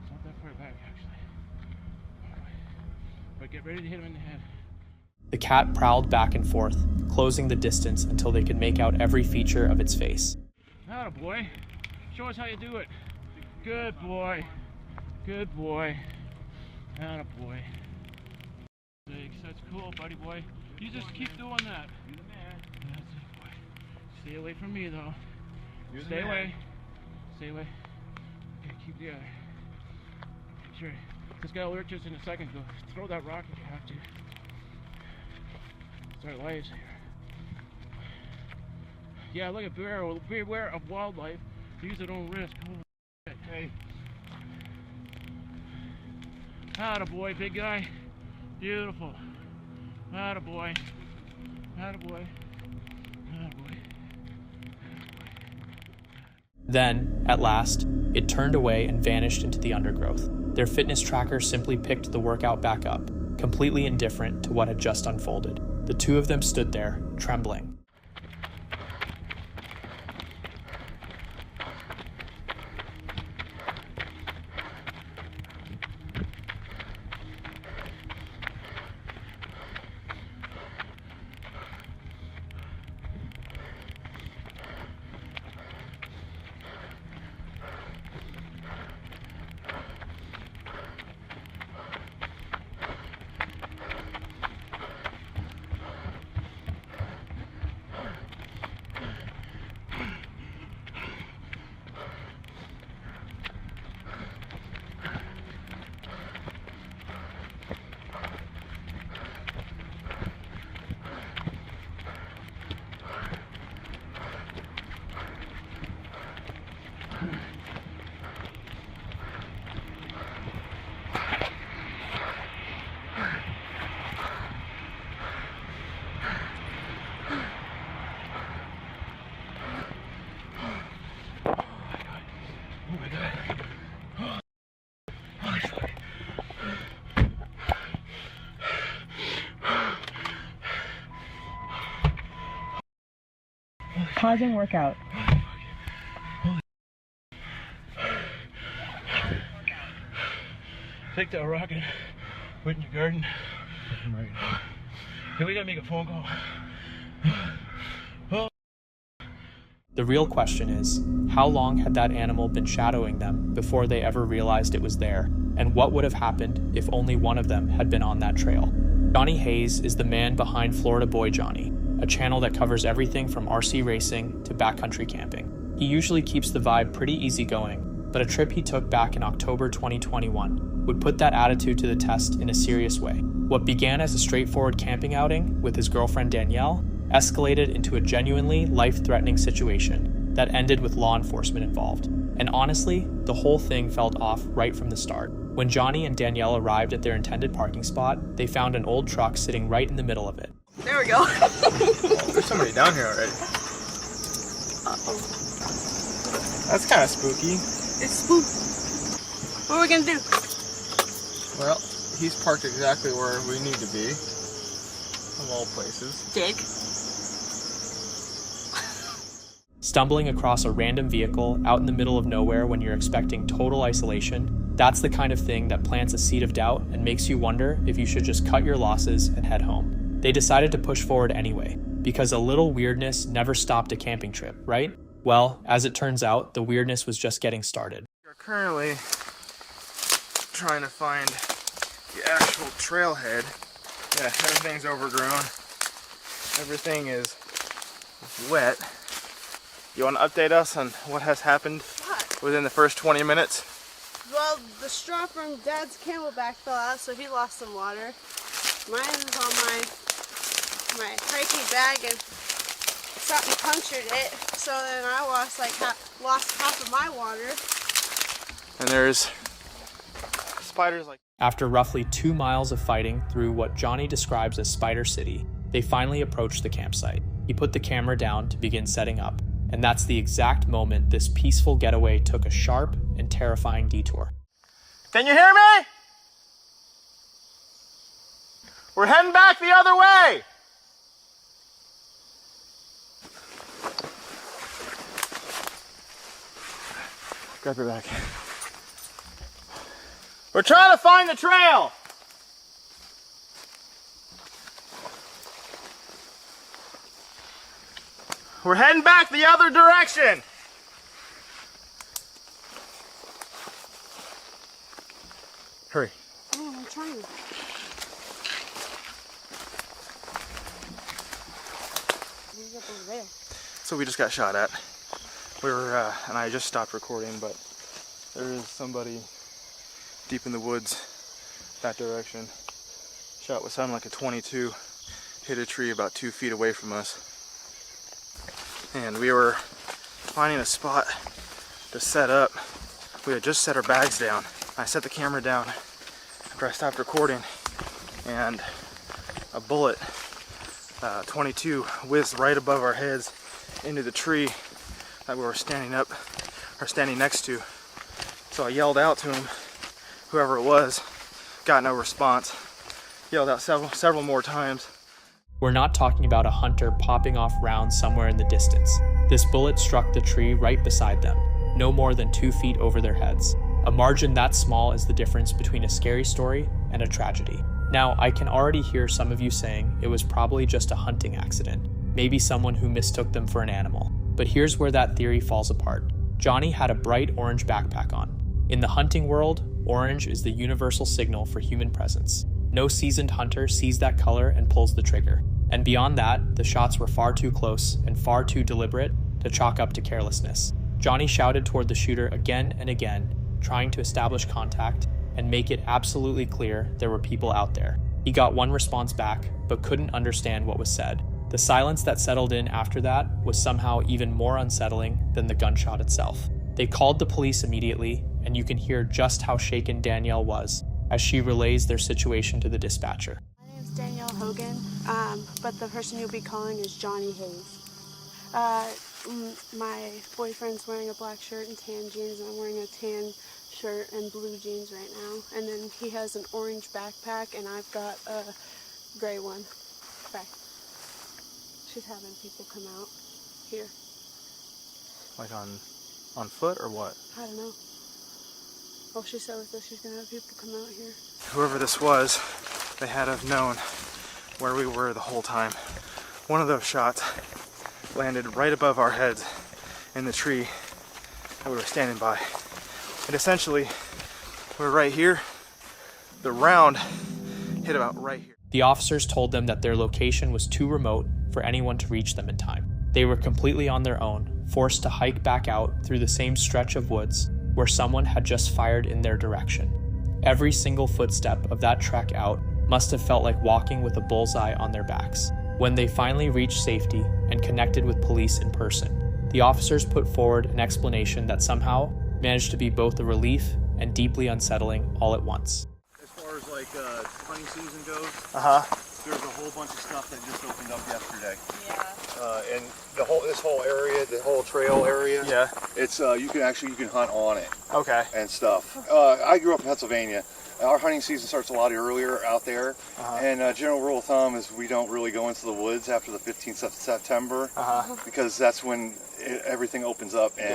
It's not that far back, actually. But get ready to hit him in the head. The cat prowled back and forth, closing the distance until they could make out every feature of its face. Atta boy. Show us how you do it. Good boy. Good boy. Atta boy. That's cool, buddy boy. You just keep doing that. You're the man. That's it, boy. Stay away from me, though. Stay away. Stay away. Okay, keep together. Sure. This guy will alert us in a second. Go throw that rock if you have to. It's our lives here. Yeah, look at beware of wildlife. Use at own risk. Holy shit. Hey. Atta boy, big guy. Beautiful. Atta boy. Atta boy. Atta boy. Then, at last, it turned away and vanished into the undergrowth. Their fitness tracker simply picked the workout back up, completely indifferent to what had just unfolded. The two of them stood there, trembling. Pausing workout. Take that rock and put it in your garden. Right. Okay, we gotta make a phone call. The real question is, how long had that animal been shadowing them before they ever realized it was there? And what would have happened if only one of them had been on that trail? Johnny Hayes is the man behind Florida Boy Johnny, a channel that covers everything from RC racing to backcountry camping. He usually keeps the vibe pretty easygoing, but a trip he took back in October 2021 would put that attitude to the test in a serious way. What began as a straightforward camping outing with his girlfriend Danielle escalated into a genuinely life-threatening situation that ended with law enforcement involved. And honestly, the whole thing felt off right from the start. When Johnny and Danielle arrived at their intended parking spot, they found an old truck sitting right in the middle of it. There we go. There's somebody down here already. Uh-oh. That's kind of spooky. It's spooky. What are we gonna do? Well, he's parked exactly where we need to be. Of all places. Dick. Stumbling across a random vehicle out in the middle of nowhere when you're expecting total isolation, that's the kind of thing that plants a seed of doubt and makes you wonder if you should just cut your losses and head home. They decided to push forward anyway, because a little weirdness never stopped a camping trip, right? Well, as it turns out, the weirdness was just getting started. We're currently trying to find the actual trailhead. Yeah, everything's overgrown. Everything is wet. You want to update us on what has happened within the first 20 minutes? Well, the straw from Dad's camelback fell out, so he lost some water. Mine was on my hiking bag, and something punctured it. So then I lost half of my water. And there's spiders like. After roughly 2 miles of fighting through what Johnny describes as Spider City, they finally approached the campsite. He put the camera down to begin setting up, and that's the exact moment this peaceful getaway took a sharp and terrifying detour. Can you hear me? We're heading back the other way. Grab your bag. We're trying to find the trail. We're heading back the other direction. Hurry. Oh, I'm trying. So we just got shot at. We were, and I just stopped recording, but there is somebody deep in the woods that direction. Shot what sounded like a 22. Hit a tree about 2 feet away from us. And we were finding a spot to set up. We had just set our bags down. I set the camera down after I stopped recording, and a bullet, 22, whizzed right above our heads into the tree that we were standing next to. So I yelled out to him, whoever it was, got no response. Yelled out several more times. We're not talking about a hunter popping off rounds somewhere in the distance. This bullet struck the tree right beside them, no more than 2 feet over their heads. A margin that small is the difference between a scary story and a tragedy. Now, I can already hear some of you saying it was probably just a hunting accident, maybe someone who mistook them for an animal. But here's where that theory falls apart. Johnny had a bright orange backpack on. In the hunting world, orange is the universal signal for human presence. No seasoned hunter sees that color and pulls the trigger. And beyond that, the shots were far too close and far too deliberate to chalk up to carelessness. Johnny shouted toward the shooter again and again, trying to establish contact and make it absolutely clear there were people out there. He got one response back, but couldn't understand what was said. The silence that settled in after that was somehow even more unsettling than the gunshot itself. They called the police immediately, and you can hear just how shaken Danielle was as she relays their situation to the dispatcher. My name's Danielle Hogan, but the person you'll be calling is Johnny Hayes. My boyfriend's wearing a black shirt and tan jeans, and I'm wearing a tan shirt and blue jeans right now. And then he has an orange backpack, and I've got a gray one. Okay. She's having people come out here. Like on foot or what? I don't know. Oh, she said that she's gonna have people come out here. Whoever this was, they had to have known where we were the whole time. One of those shots landed right above our heads in the tree that we were standing by. And essentially, we're right here. The round hit about right here. The officers told them that their location was too remote for anyone to reach them in time. They were completely on their own, forced to hike back out through the same stretch of woods where someone had just fired in their direction. Every single footstep of that trek out must have felt like walking with a bullseye on their backs. When they finally reached safety and connected with police in person, the officers put forward an explanation that somehow managed to be both a relief and deeply unsettling all at once. As far as like hunting season goes, there's a whole bunch of stuff that just opened up yesterday. Yeah. And this whole area, the whole trail area. Yeah. It's you can hunt on it. Okay. And stuff. I grew up in Pennsylvania. Our hunting season starts a lot earlier out there, and general rule of thumb is we don't really go into the woods after the 15th of September because that's when everything opens up, and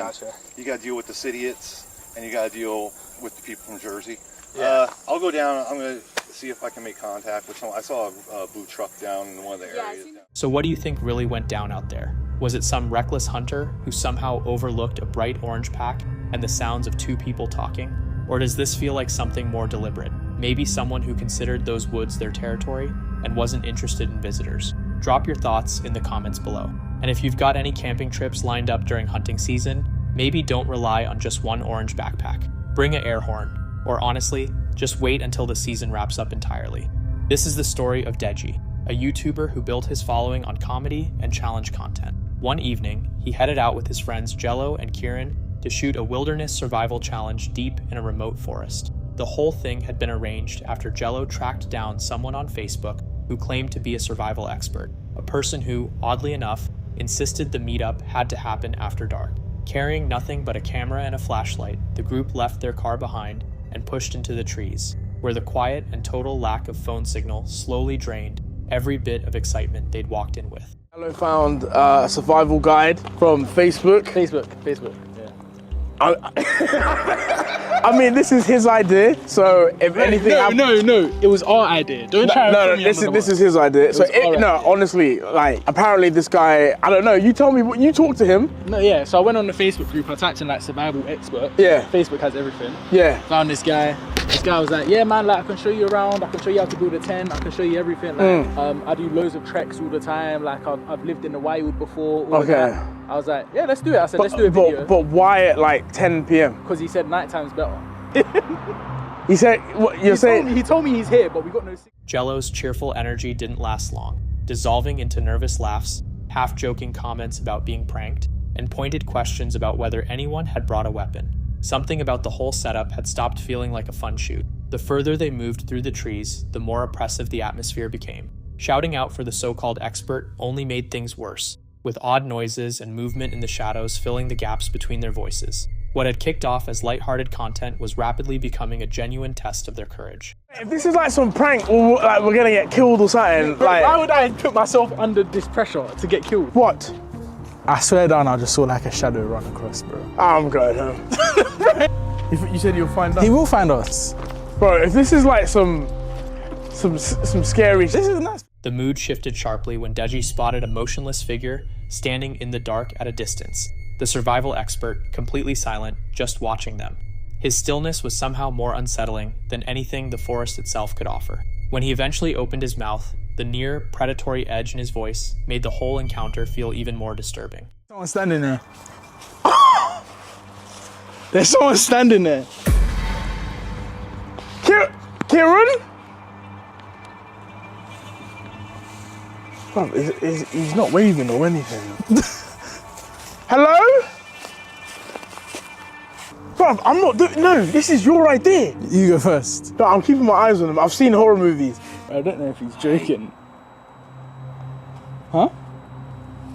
you got to deal with the cityots, and you got to deal with the people from Jersey. Yeah. I'll go down. I'm gonna see if I can make contact with someone. I saw a blue truck down in one of the areas. So what do you think really went down out there? Was it some reckless hunter who somehow overlooked a bright orange pack and the sounds of two people talking? Or does this feel like something more deliberate? Maybe someone who considered those woods their territory and wasn't interested in visitors? Drop your thoughts in the comments below. And if you've got any camping trips lined up during hunting season, maybe don't rely on just one orange backpack. bring an air horn, or honestly, just wait until the season wraps up entirely. This is the story of Deji, a YouTuber who built his following on comedy and challenge content. One evening, he headed out with his friends Jello and Kieran to shoot a wilderness survival challenge deep in a remote forest. The whole thing had been arranged after Jello tracked down someone on Facebook who claimed to be a survival expert, a person who, oddly enough, insisted the meetup had to happen after dark. Carrying nothing but a camera and a flashlight, the group left their car behind and pushed into the trees, where the quiet and total lack of phone signal slowly drained every bit of excitement they'd walked in with. I found a survival guide from Facebook. Facebook, yeah. I mean, this is his idea, so if anything... No, it was our idea. Don't try and this is his idea. So, honestly, like, apparently this guy, I don't know, you tell me what, you talked to him. No, yeah, so I went on the Facebook group, I typed in, like, survival expert. Yeah. Facebook has everything. Yeah. Found this guy. This guy was like, yeah, man, like, I can show you around, I can show you how to build a tent, I can show you everything. Like, I do loads of treks all the time, like, I've lived in the wild before. Okay. I was like, yeah, let's do it. I said, let's do a video. But why at like 10 p.m? Because he said nighttime's better. He said, what you're saying? He told me he's here, but we got no signal. Jello's cheerful energy didn't last long, dissolving into nervous laughs, half-joking comments about being pranked, and pointed questions about whether anyone had brought a weapon. Something about the whole setup had stopped feeling like a fun shoot. The further they moved through the trees, the more oppressive the atmosphere became. Shouting out for the so-called expert only made things worse, with odd noises and movement in the shadows filling the gaps between their voices. What had kicked off as lighthearted content was rapidly becoming a genuine test of their courage. If this is like some prank, or like we're gonna get killed or something, like... Why would I put myself under this pressure to get killed? What? I swear down, I just saw like a shadow run across, bro. I'm going home. You said you'll find us? He will find us. Bro, if this is like some scary... This is nice. The mood shifted sharply when Deji spotted a motionless figure standing in the dark at a distance, the survival expert, completely silent, just watching them. His stillness was somehow more unsettling than anything the forest itself could offer. When he eventually opened his mouth, the near predatory edge in his voice made the whole encounter feel even more disturbing. Someone standing there. There's someone standing there. Kieran? He's not waving or anything. Hello? Bruv, I'm not doing... No, this is your idea. You go first. No, I'm keeping my eyes on him. I've seen horror movies. I don't know if he's joking. Huh?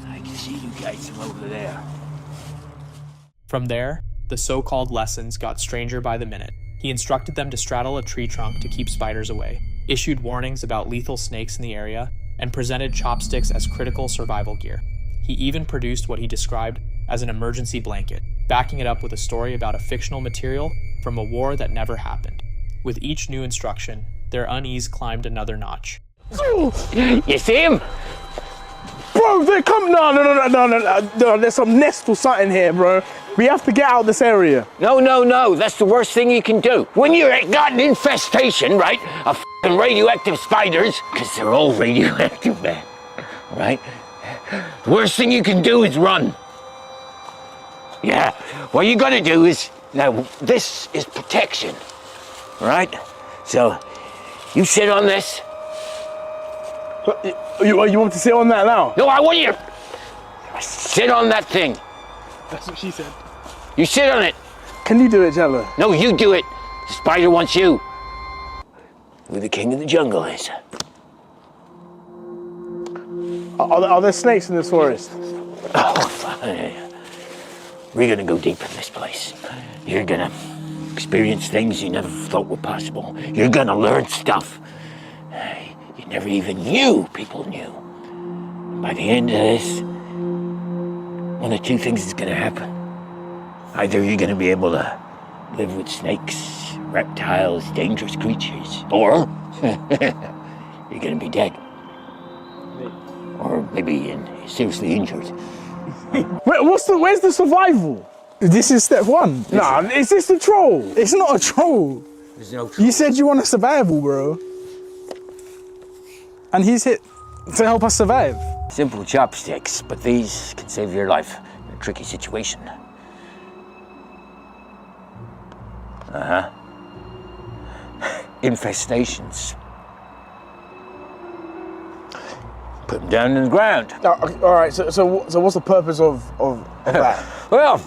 I can see you guys from over there. From there, the so-called lessons got stranger by the minute. He instructed them to straddle a tree trunk to keep spiders away, issued warnings about lethal snakes in the area, and presented chopsticks as critical survival gear. He even produced what he described as an emergency blanket, backing it up with a story about a fictional material from a war that never happened. With each new instruction, their unease climbed another notch. You see him? Bro, they come... No, there's some nest or something here, bro. We have to get out of this area. No, that's the worst thing you can do. When you're got an infestation, right, of f***ing radioactive spiders, because they're all radioactive, man, right? The worst thing you can do is run. Yeah, what you gotta do is, now this is protection, right? So, you sit on this. You want to sit on that now? No, I want you to sit on that thing. That's what she said. You sit on it. Can you do it, Jello? No, you do it. The spider wants you. Who the king of the jungle is. Are there snakes in this forest? Oh, fine. We're gonna go deep in this place. You're gonna experience things you never thought were possible. You're gonna learn stuff you never even knew people knew. By the end of this, one of two things is gonna happen. Either you're gonna be able to live with snakes, reptiles, dangerous creatures, or you're gonna be dead. Or maybe seriously injured. Where's the survival? This is step one. Nah, is this a troll? It's not a troll. There's no troll. You said you want a survival, bro. And he's hit to help us survive. Simple chopsticks, but these can save your life in a tricky situation. Uh-huh. Infestations. Put them down in the ground. All right, so what's the purpose of that? Well,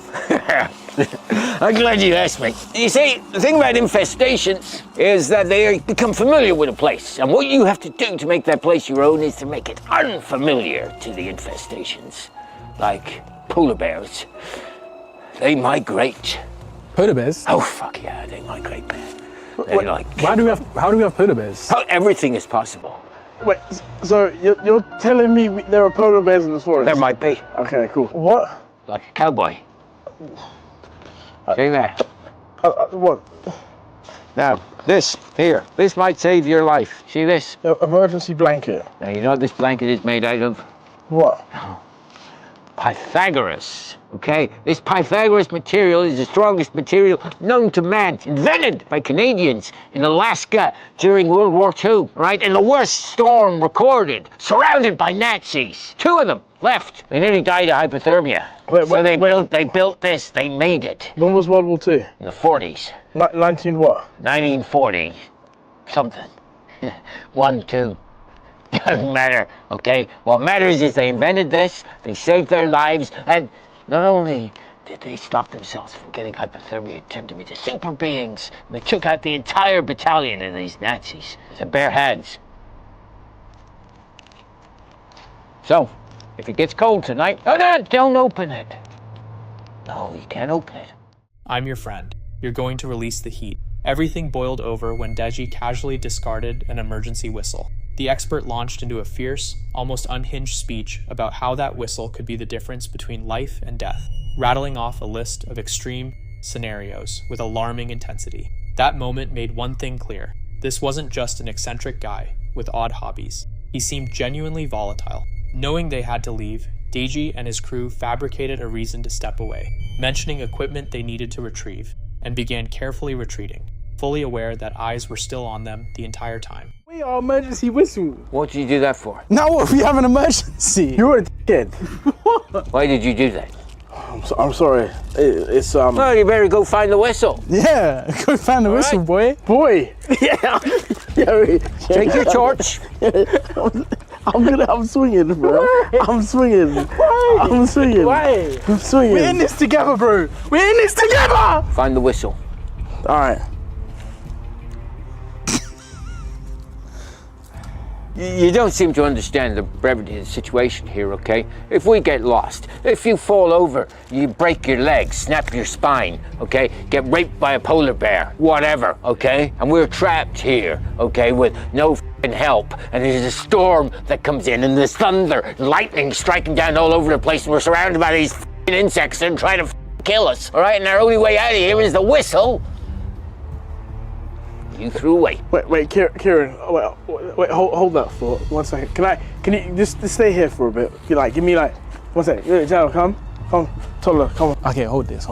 I'm glad you asked me. You see, the thing about infestations is that they become familiar with a place. And what you have to do to make that place your own is to make it unfamiliar to the infestations. Like polar bears. They migrate. Polar bears? Oh, fuck yeah, they migrate, man. How do we have polar bears? Oh, everything is possible. Wait, so you're telling me there are polar bears in this forest? There might be. Okay, cool. What? Like a cowboy. See there? What? Now, this might save your life. See this? Emergency blanket. Now, you know what this blanket is made out of? What? Pythagoras, okay? This Pythagoras material is the strongest material known to man, invented by Canadians in Alaska during World War II, right? In the worst storm recorded, surrounded by Nazis. 2 of them left. They nearly died of hypothermia. They built this, they made it. When was World War II? In the 40s. 19 what? 1940, something. 1, 2. Doesn't matter, okay? What matters is they invented this, they saved their lives, and not only did they stop themselves from getting hypothermia, turned them into super beings. They took out the entire battalion of these Nazis. The bare hands. So, if it gets cold tonight, don't open it. No, you can't open it. I'm your friend. You're going to release the heat. Everything boiled over when Deji casually discarded an emergency whistle. The expert launched into a fierce, almost unhinged speech about how that whistle could be the difference between life and death, rattling off a list of extreme scenarios with alarming intensity. That moment made one thing clear. This wasn't just an eccentric guy with odd hobbies. He seemed genuinely volatile. Knowing they had to leave, Deji and his crew fabricated a reason to step away, mentioning equipment they needed to retrieve, and began carefully retreating, fully aware that eyes were still on them the entire time. We are emergency whistle. What did you do that for? Now what if we have an emergency? You're a dickhead. Why did you do that? I'm sorry. It's Well, you better go find the whistle. Yeah, go find the whistle, boy. Yeah. Take your torch. I'm swinging, bro. I'm swinging. Why? I'm swinging. Why? I'm swinging. We're in this together, bro. We're in this together. Find the whistle. All right. You don't seem to understand the brevity of the situation here, okay? If we get lost, if you fall over, you break your leg, snap your spine, okay? Get raped by a polar bear, whatever, okay? And we're trapped here, okay, with no f***ing help. And there's a storm that comes in, and there's thunder, and lightning striking down all over the place, and we're surrounded by these f***ing insects that are trying to kill us, all right? And our only way out of here is the whistle. You threw away. Wait, Kieran. Wait, hold that for 1 second. Can you just stay here for a bit? Give me 1 second. Jano, come, Toddler, come on. Okay, hold this.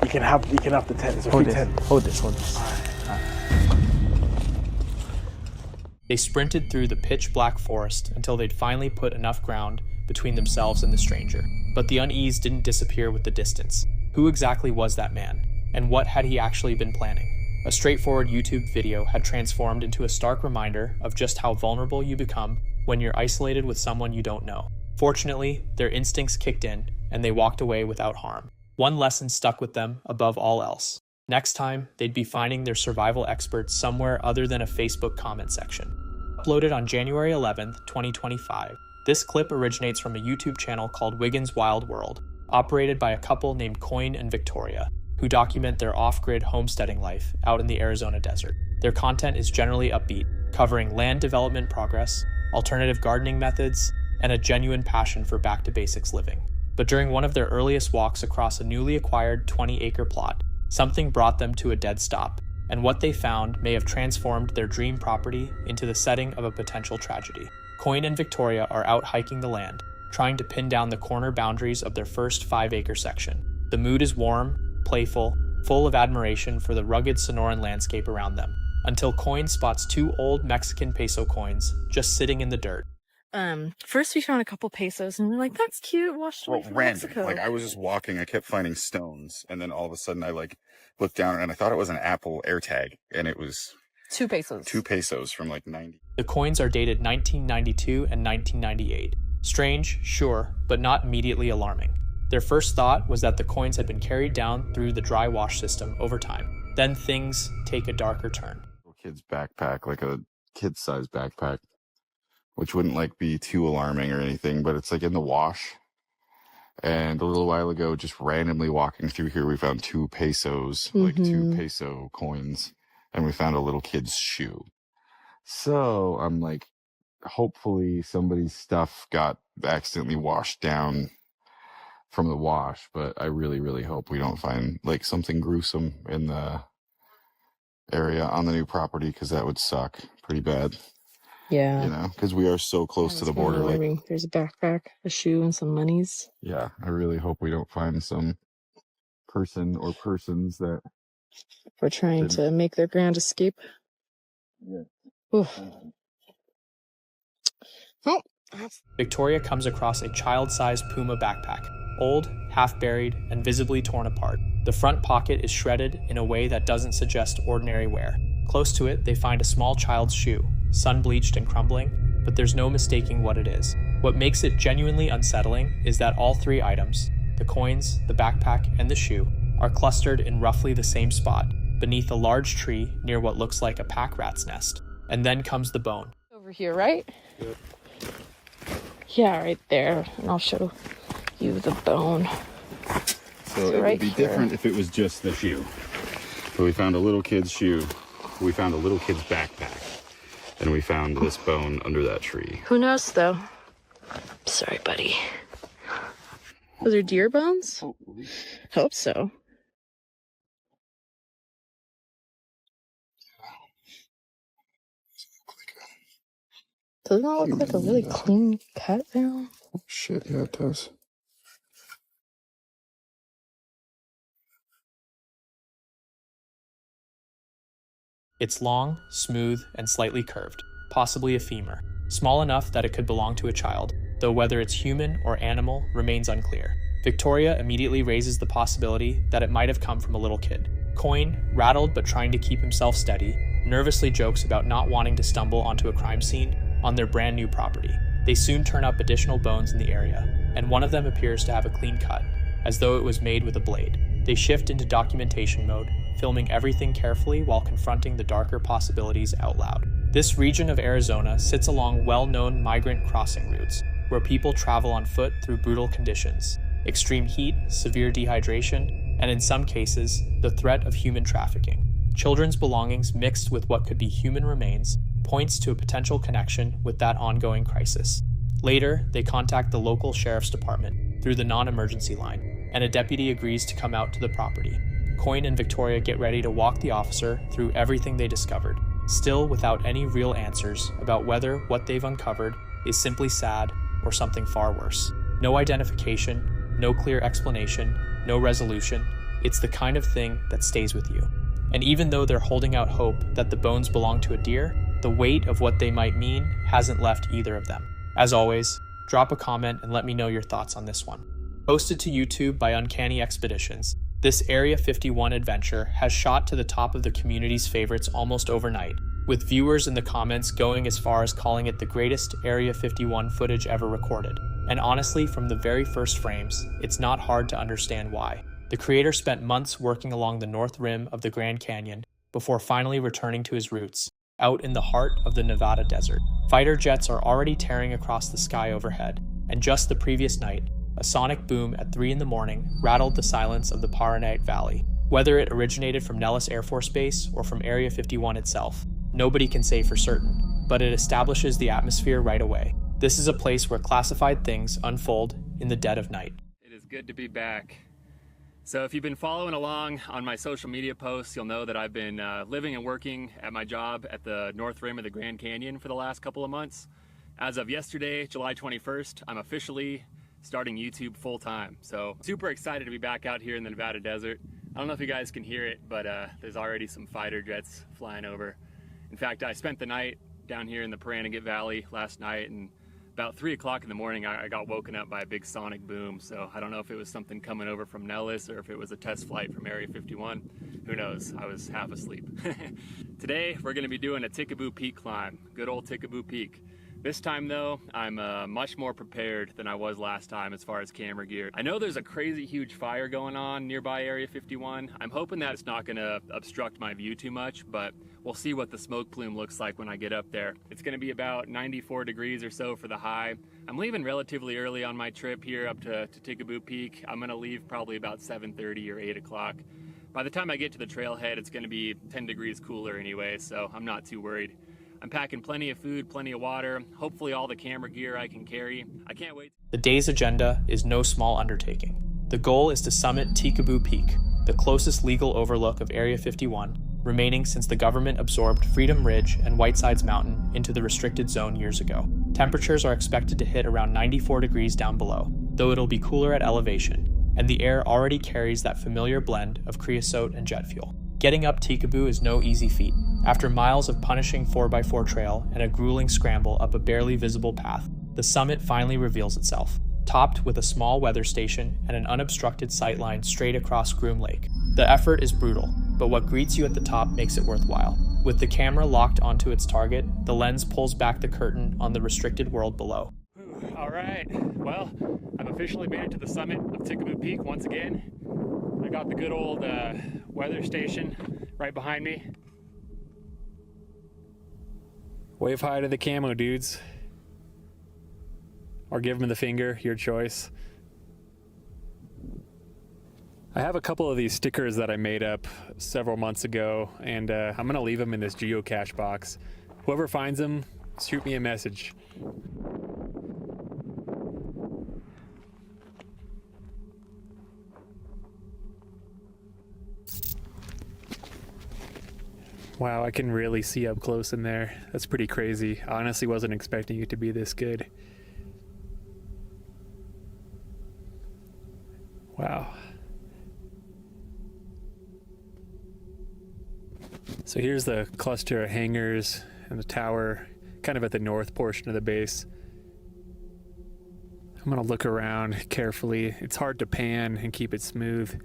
You can have the tent. It's a free tent. Hold this. They sprinted through the pitch-black forest until they'd finally put enough ground between themselves and the stranger. But the unease didn't disappear with the distance. Who exactly was that man? And what had he actually been planning? A straightforward YouTube video had transformed into a stark reminder of just how vulnerable you become when you're isolated with someone you don't know. Fortunately, their instincts kicked in, and they walked away without harm. One lesson stuck with them above all else. Next time, they'd be finding their survival experts somewhere other than a Facebook comment section. Uploaded on January 11th, 2025, this clip originates from a YouTube channel called Wiggins Wild World, operated by a couple named Coin and Victoria, who document their off-grid homesteading life out in the Arizona desert. Their content is generally upbeat, covering land development progress, alternative gardening methods, and a genuine passion for back-to-basics living. But during one of their earliest walks across a newly acquired 20-acre plot, something brought them to a dead stop, and what they found may have transformed their dream property into the setting of a potential tragedy. Coin and Victoria are out hiking the land, trying to pin down the corner boundaries of their first 5-acre section. The mood is warm, playful, full of admiration for the rugged Sonoran landscape around them, until Coin spots 2 old Mexican peso coins just sitting in the dirt. First we found a couple pesos and we we're like, that's cute, washed away from Random. Mexico. Like, I was just walking, I kept finding stones, and then all of a sudden I like looked down and I thought it was an Apple AirTag, and it was 2 pesos. 2 pesos from like 90. The coins are dated 1992 and 1998. Strange, sure, but not immediately alarming. Their first thought was that the coins had been carried down through the dry wash system over time. Then things take a darker turn. Kid's backpack, like a kid-sized backpack, which wouldn't like be too alarming or anything, but it's like in the wash. And a little while ago, just randomly walking through here, we found 2 pesos, like 2 peso coins, and we found a little kid's shoe. So I'm like, hopefully somebody's stuff got accidentally washed down from the wash, but I really, really hope we don't find like something gruesome in the area on the new property, because that would suck pretty bad. Yeah. You know, because we are so close to the border. Like, there's a backpack, a shoe, and some monies. yeah, I really hope we don't find some person or persons that We're trying to make their grand escape. Yeah. Oof. Oh. Victoria comes across a child-sized Puma backpack, old, half-buried, and visibly torn apart. The front pocket is shredded in a way that doesn't suggest ordinary wear. Close to it, they find a small child's shoe, sun-bleached and crumbling, but there's no mistaking what it is. What makes it genuinely unsettling is that all 3 items, the coins, the backpack, and the shoe, are clustered in roughly the same spot, beneath a large tree near what looks like a pack rat's nest. And then comes the bone. Over here, right? Yep. Yeah, right there. And I'll show you the bone. So it would be different if it was just the shoe. So we found a little kid's shoe, we found a little kid's backpack, and we found this bone under that tree. Who knows, though? Sorry, buddy. Those are deer bones? Hopefully. Hope so. Doesn't that look like a really clean cut there? Oh, shit, yeah, it does. It's long, smooth, and slightly curved, possibly a femur, small enough that it could belong to a child, though whether it's human or animal remains unclear. Victoria immediately raises the possibility that it might have come from a little kid. Coin, rattled but trying to keep himself steady, nervously jokes about not wanting to stumble onto a crime scene on their brand new property. They soon turn up additional bones in the area, and one of them appears to have a clean cut, as though it was made with a blade. They shift into documentation mode, filming everything carefully while confronting the darker possibilities out loud. This region of Arizona sits along well-known migrant crossing routes, where people travel on foot through brutal conditions, extreme heat, severe dehydration, and in some cases, the threat of human trafficking. Children's belongings mixed with what could be human remains points to a potential connection with that ongoing crisis. Later, they contact the local sheriff's department through the non-emergency line, and a deputy agrees to come out to the property. Coin and Victoria get ready to walk the officer through everything they discovered, still without any real answers about whether what they've uncovered is simply sad or something far worse. No identification, no clear explanation, no resolution. It's the kind of thing that stays with you. And even though they're holding out hope that the bones belong to a deer, the weight of what they might mean hasn't left either of them. As always, drop a comment and let me know your thoughts on this one. Posted to YouTube by Uncanny Expeditions, this Area 51 adventure has shot to the top of the community's favorites almost overnight, with viewers in the comments going as far as calling it the greatest Area 51 footage ever recorded. And honestly, from the very first frames, it's not hard to understand why. The creator spent months working along the north rim of the Grand Canyon before finally returning to his roots, out in the heart of the Nevada desert. Fighter jets are already tearing across the sky overhead, and just the previous night, a sonic boom at 3 a.m. rattled the silence of the Paranite Valley. Whether it originated from Nellis Air Force Base or from Area 51 itself, nobody can say for certain, but it establishes the atmosphere right away. This is a place where classified things unfold in the dead of night. It is good to be back. So if you've been following along on my social media posts, you'll know that I've been living and working at my job at the north rim of the Grand Canyon for the last couple of months. As of yesterday, July 21st, I'm officially starting YouTube full-time. So super excited to be back out here in the Nevada desert. I don't know if you guys can hear it, but there's already some fighter jets flying over. In fact, I spent the night down here in the Paranagit Valley last night, and About 3 o'clock in the morning, I got woken up by a big sonic boom, so I don't know if it was something coming over from Nellis or if it was a test flight from Area 51. Who knows? I was half asleep. Today, we're going to be doing a Tikaboo Peak climb. Good old Tikaboo Peak. This time though, I'm much more prepared than I was last time as far as camera gear. I know there's a crazy huge fire going on nearby Area 51. I'm hoping that it's not gonna obstruct my view too much, but we'll see what the smoke plume looks like when I get up there. It's gonna be about 94 degrees or so for the high. I'm leaving relatively early on my trip here up to Tikaboo Peak. I'm gonna leave probably about 7:30 or 8 o'clock. By the time I get to the trailhead, it's gonna be 10 degrees cooler anyway, so I'm not too worried. I'm packing plenty of food, plenty of water, hopefully all the camera gear I can carry. I can't wait. The day's agenda is no small undertaking. The goal is to summit Tikaboo Peak, the closest legal overlook of Area 51, remaining since the government absorbed Freedom Ridge and Whitesides Mountain into the restricted zone years ago. Temperatures are expected to hit around 94 degrees down below, though it'll be cooler at elevation, and the air already carries that familiar blend of creosote and jet fuel. Getting up Tikaboo is no easy feat. After miles of punishing 4x4 trail and a grueling scramble up a barely visible path, the summit finally reveals itself, topped with a small weather station and an unobstructed sightline straight across Groom Lake. The effort is brutal, but what greets you at the top makes it worthwhile. With the camera locked onto its target, the lens pulls back the curtain on the restricted world below. All right, well, I've officially made it to the summit of Tikaboo Peak once again. I got the good old weather station right behind me. Wave hi to the camo dudes. Or give them the finger, your choice. I have a couple of these stickers that I made up several months ago, and I'm gonna leave them in this geocache box. Whoever finds them, shoot me a message. Wow, I can really see up close in there. That's pretty crazy. I honestly wasn't expecting it to be this good. Wow. So here's the cluster of hangars and the tower, kind of at the north portion of the base. I'm gonna look around carefully. It's hard to pan and keep it smooth,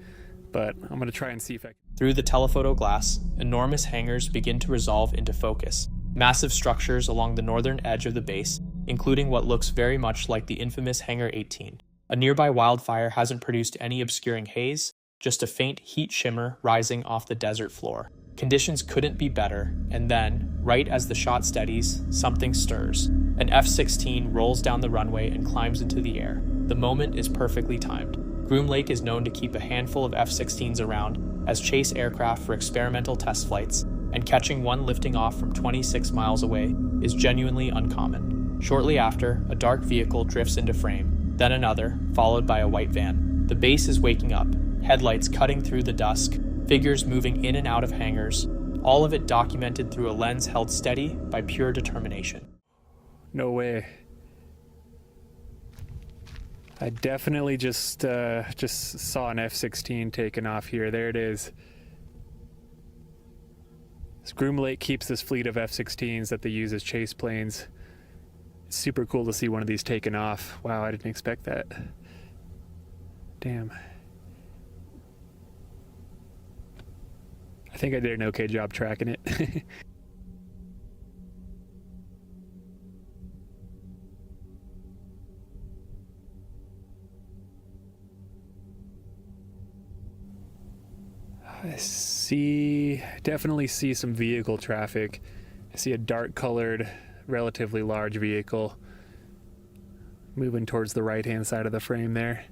but I'm gonna try and see if I can. Through the telephoto glass, enormous hangars begin to resolve into focus. Massive structures along the northern edge of the base, including what looks very much like the infamous Hangar 18. A nearby wildfire hasn't produced any obscuring haze, just a faint heat shimmer rising off the desert floor. Conditions couldn't be better, and then, right as the shot steadies, something stirs. An F-16 rolls down the runway and climbs into the air. The moment is perfectly timed. Groom Lake is known to keep a handful of F-16s around as chase aircraft for experimental test flights, and catching one lifting off from 26 miles away is genuinely uncommon. Shortly after, a dark vehicle drifts into frame, then another, followed by a white van. The base is waking up, headlights cutting through the dusk, figures moving in and out of hangars, all of it documented through a lens held steady by pure determination. No way. I definitely just saw an F-16 taking off here. There it is. Groom Lake keeps this fleet of F-16s that they use as chase planes. It's super cool to see one of these taking off. Wow, I didn't expect that. Damn. I think I did an okay job tracking it. I definitely see some vehicle traffic. I see a dark colored, relatively large vehicle moving towards the right-hand side of the frame there.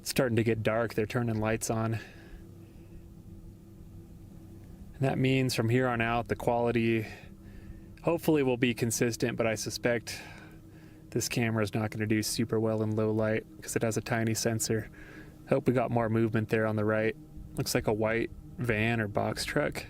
It's starting to get dark. They're turning lights on. And that means from here on out, the quality hopefully will be consistent, but I suspect this camera is not going to do super well in low light because it has a tiny sensor. Hope we got more movement there on the right. Looks like a white van or box truck.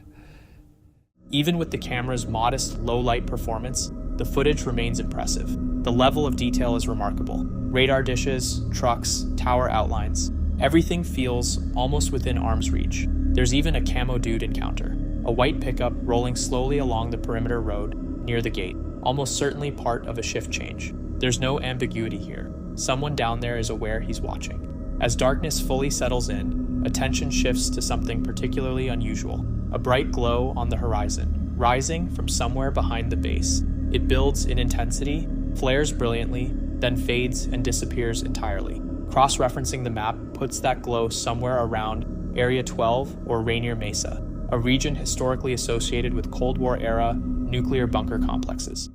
Even with the camera's modest low-light performance, the footage remains impressive. The level of detail is remarkable. Radar dishes, trucks, tower outlines. Everything feels almost within arm's reach. There's even a camo dude encounter. A white pickup rolling slowly along the perimeter road near the gate. almost certainly part of a shift change. There's no ambiguity here. Someone down there is aware he's watching. As darkness fully settles in, attention shifts to something particularly unusual. A bright glow on the horizon, rising from somewhere behind the base. It builds in intensity, flares brilliantly, then fades and disappears entirely. Cross-referencing the map puts that glow somewhere around Area 12 or Rainier Mesa, a region historically associated with Cold War-era nuclear bunker complexes.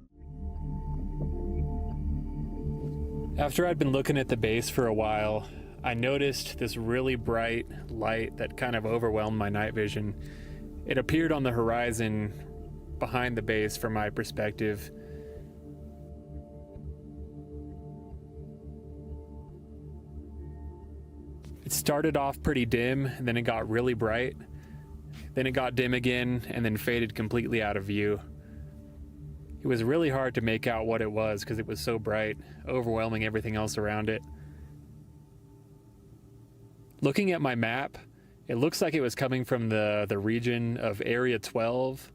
After I'd been looking at the base for a while, I noticed this really bright light that kind of overwhelmed my night vision. It appeared on the horizon behind the base from my perspective. It started off pretty dim, and then it got really bright. Then it got dim again, and then faded completely out of view. It was really hard to make out what it was because it was so bright, overwhelming everything else around it. Looking at my map, it looks like it was coming from the region of Area 12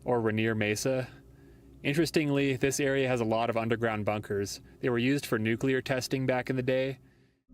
or Rainier Mesa. Interestingly, this area has a lot of underground bunkers. They were used for nuclear testing back in the day.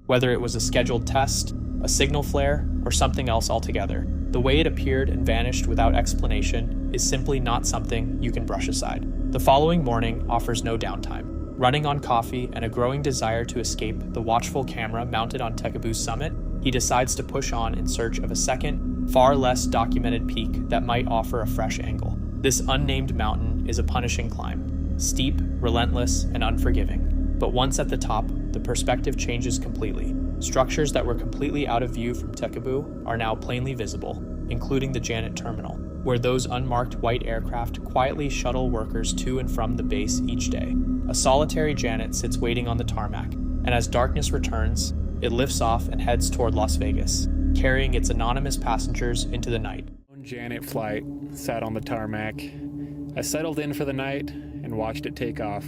Whether it was a scheduled test, a signal flare, or something else altogether, the way it appeared and vanished without explanation is simply not something you can brush aside. The following morning offers no downtime. Running on coffee and a growing desire to escape the watchful camera mounted on Tekabu's summit, he decides to push on in search of a second, far less documented peak that might offer a fresh angle. This unnamed mountain is a punishing climb, steep, relentless, and unforgiving. But once at the top, the perspective changes completely. Structures that were completely out of view from Tekabu are now plainly visible, including the Janet terminal, where those unmarked white aircraft quietly shuttle workers to and from the base each day. A solitary Janet sits waiting on the tarmac, and as darkness returns, it lifts off and heads toward Las Vegas, carrying its anonymous passengers into the night. Janet flight sat on the tarmac. I settled in for the night and watched it take off.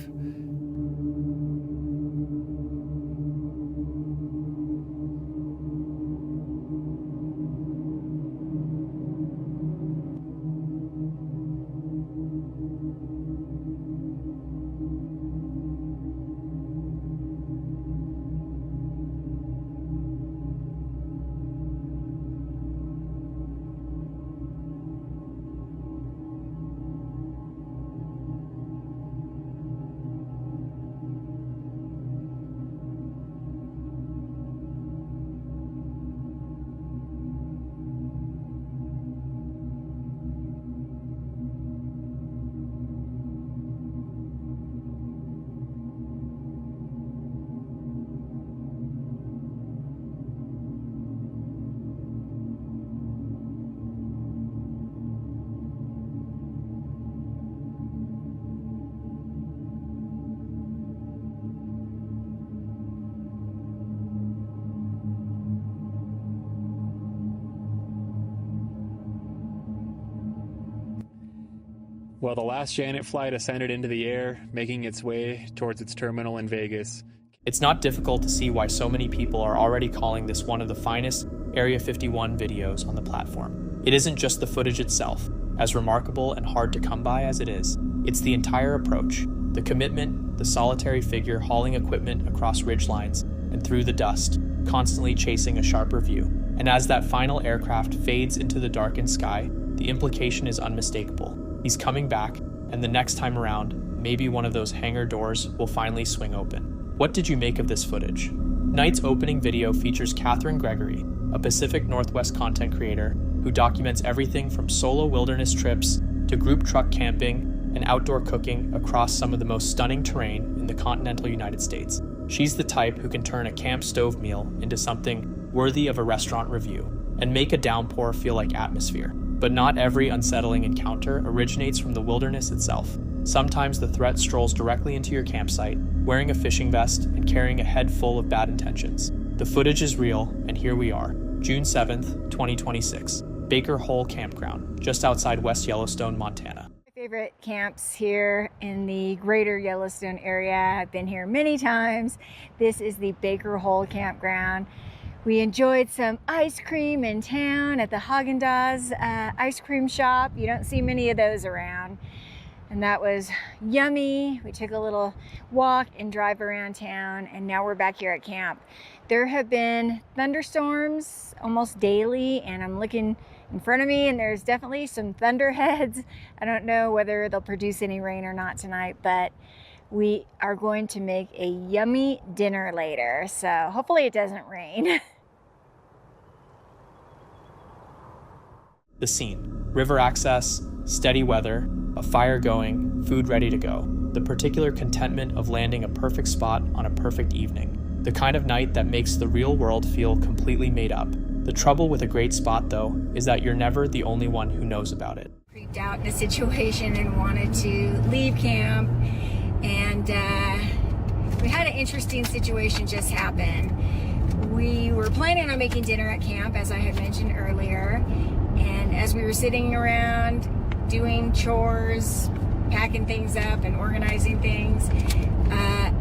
Well, the last Janet flight ascended into the air, making its way towards its terminal in Vegas. It's not difficult to see why so many people are already calling this one of the finest Area 51 videos on the platform. It isn't just the footage itself, as remarkable and hard to come by as it is. It's the entire approach, the commitment, the solitary figure hauling equipment across ridgelines and through the dust, constantly chasing a sharper view. And as that final aircraft fades into the darkened sky, the implication is unmistakable. He's coming back, and the next time around, maybe one of those hangar doors will finally swing open. What did you make of this footage? Night's opening video features Catherine Gregory, a Pacific Northwest content creator who documents everything from solo wilderness trips to group truck camping and outdoor cooking across some of the most stunning terrain in the continental United States. She's the type who can turn a camp stove meal into something worthy of a restaurant review and make a downpour feel like atmosphere. But not every unsettling encounter originates from the wilderness itself. Sometimes the threat strolls directly into your campsite, wearing a fishing vest and carrying a head full of bad intentions. The footage is real, and here we are, June 7th, 2026, Baker Hole Campground, just outside West Yellowstone, Montana. My favorite camps here in the greater Yellowstone area. I've been here many times. This is the Baker Hole Campground. We enjoyed some ice cream in town at the Haagen-Dazs ice cream shop. You don't see many of those around. and that was yummy. We took a little walk and drive around town, and now we're back here at camp. There have been thunderstorms almost daily, and I'm looking in front of me and there's definitely some thunderheads. I don't know whether they'll produce any rain or not tonight, but we are going to make a yummy dinner later, so hopefully it doesn't rain. The scene. River access, steady weather, a fire going, food ready to go. The particular contentment of landing a perfect spot on a perfect evening. The kind of night that makes the real world feel completely made up. The trouble with a great spot, though, is that you're never the only one who knows about it. Freaked out in a situation and wanted to leave camp, and we had an interesting situation just happen. We were planning on making dinner at camp, as I had mentioned earlier, and as we were sitting around doing chores, packing things up and organizing things,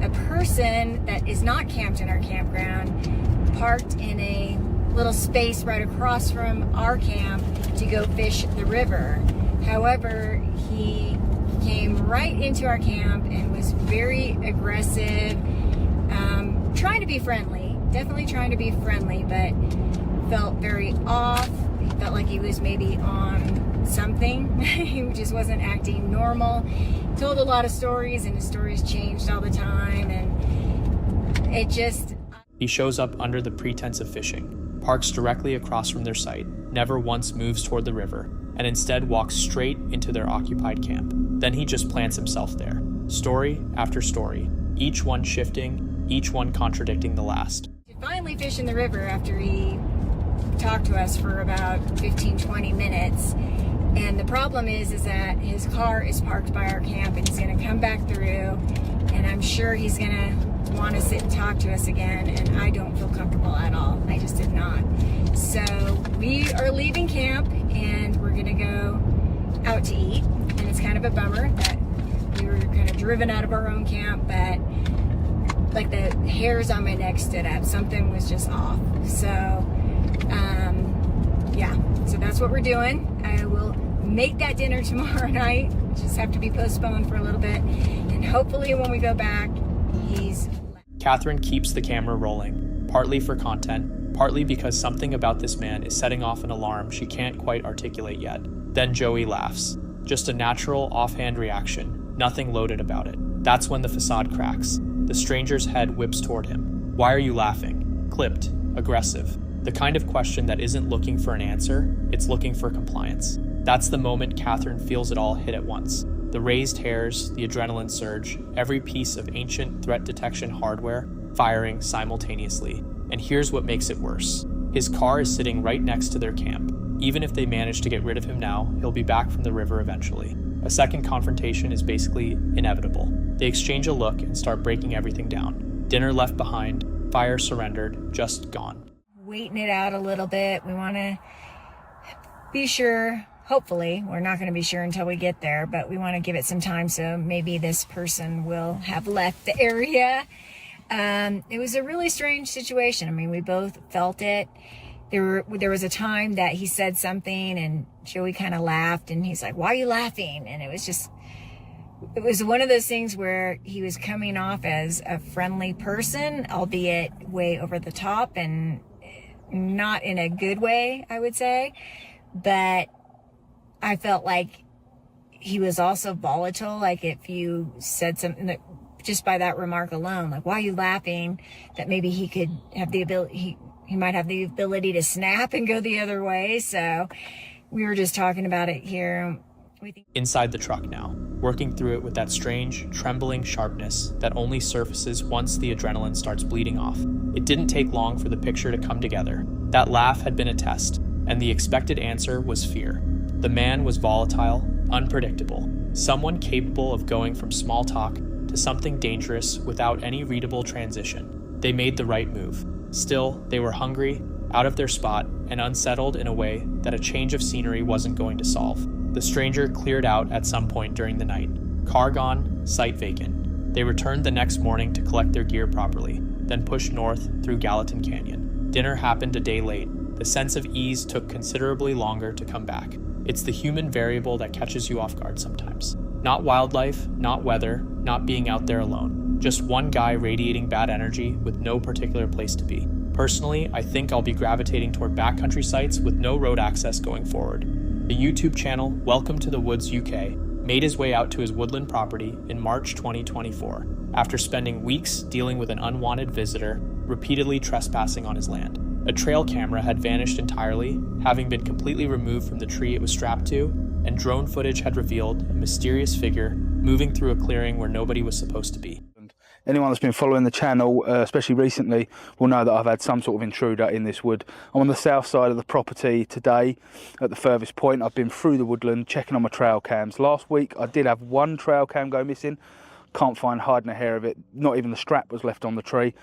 a person that is not camped in our campground parked in a little space right across from our camp to go fish the river. However, he came right into our camp and was very aggressive, trying to be friendly, definitely trying to be friendly, but felt very off. He felt like he was maybe on something. He just wasn't acting normal. He told a lot of stories, and his stories changed all the time, and it just... He shows up under the pretense of fishing, parks directly across from their site, never once moves toward the river, and instead walks straight into their occupied camp. Then he just plants himself there. Story after story, each one shifting, each one contradicting the last. He finally fished in the river after he talked to us for about 15-20 minutes. And the problem is that his car is parked by our camp, and he's gonna come back through, and I'm sure he's gonna want to sit and talk to us again, and I don't feel comfortable at all. I just did not. So we are leaving camp, and we're gonna go out to eat, and it's kind of a bummer that we were kind of driven out of our own camp, but like the hairs on my neck stood up. Something was just off. So yeah, so that's what we're doing. I will make that dinner tomorrow night. Just have to be postponed for a little bit, and hopefully when we go back, he's... Catherine keeps the camera rolling, partly for content, partly because something about this man is setting off an alarm she can't quite articulate yet. Then Joey laughs. Just a natural, offhand reaction, nothing loaded about it. That's when the facade cracks. The stranger's head whips toward him. Why are you laughing? Clipped, aggressive. The kind of question that isn't looking for an answer, it's looking for compliance. That's the moment Catherine feels it all hit at once. The raised hairs, the adrenaline surge, every piece of ancient threat detection hardware firing simultaneously. And here's what makes it worse. His car is sitting right next to their camp. Even if they manage to get rid of him now, he'll be back from the river eventually. A second confrontation is basically inevitable. They exchange a look and start breaking everything down. Dinner left behind, fire surrendered, just gone. Waiting it out a little bit. We want to be sure, hopefully, we're not going to be sure until we get there, but we want to give it some time so maybe this person will have left the area. It was a really strange situation. I mean, we both felt it. There was a time that he said something and Joey kind of laughed, and he's like, "Why are you laughing?" And it was one of those things where he was coming off as a friendly person, albeit way over the top and not in a good way, I would say. But I felt like he was also volatile. Like if you said something that just by that remark alone, like, "Why are you laughing?" that maybe he could have the ability, he might have the ability to snap and go the other way. So we were just talking about it here. Inside the truck now, working through it with that strange, trembling sharpness that only surfaces once the adrenaline starts bleeding off. It didn't take long for the picture to come together. That laugh had been a test, and the expected answer was fear. The man was volatile, unpredictable, someone capable of going from small talk to something dangerous without any readable transition. They made the right move. Still, they were hungry, out of their spot, and unsettled in a way that a change of scenery wasn't going to solve. The stranger cleared out at some point during the night. Car gone, site vacant. They returned the next morning to collect their gear properly, then pushed north through Gallatin Canyon. Dinner happened a day late. The sense of ease took considerably longer to come back. It's the human variable that catches you off guard sometimes. Not wildlife, not weather, not being out there alone. Just one guy radiating bad energy with no particular place to be. Personally, I think I'll be gravitating toward backcountry sites with no road access going forward. The YouTube channel Welcome to the Woods UK made his way out to his woodland property in March 2024, after spending weeks dealing with an unwanted visitor repeatedly trespassing on his land. A trail camera had vanished entirely, having been completely removed from the tree it was strapped to, and drone footage had revealed a mysterious figure moving through a clearing where nobody was supposed to be. Anyone that's been following the channel, especially recently, will know that I've had some sort of intruder in this wood. I'm on the south side of the property today at the furthest point. I've been through the woodland checking on my trail cams. Last week I did have one trail cam go missing. Can't find hiding a hair of it. Not even the strap was left on the tree.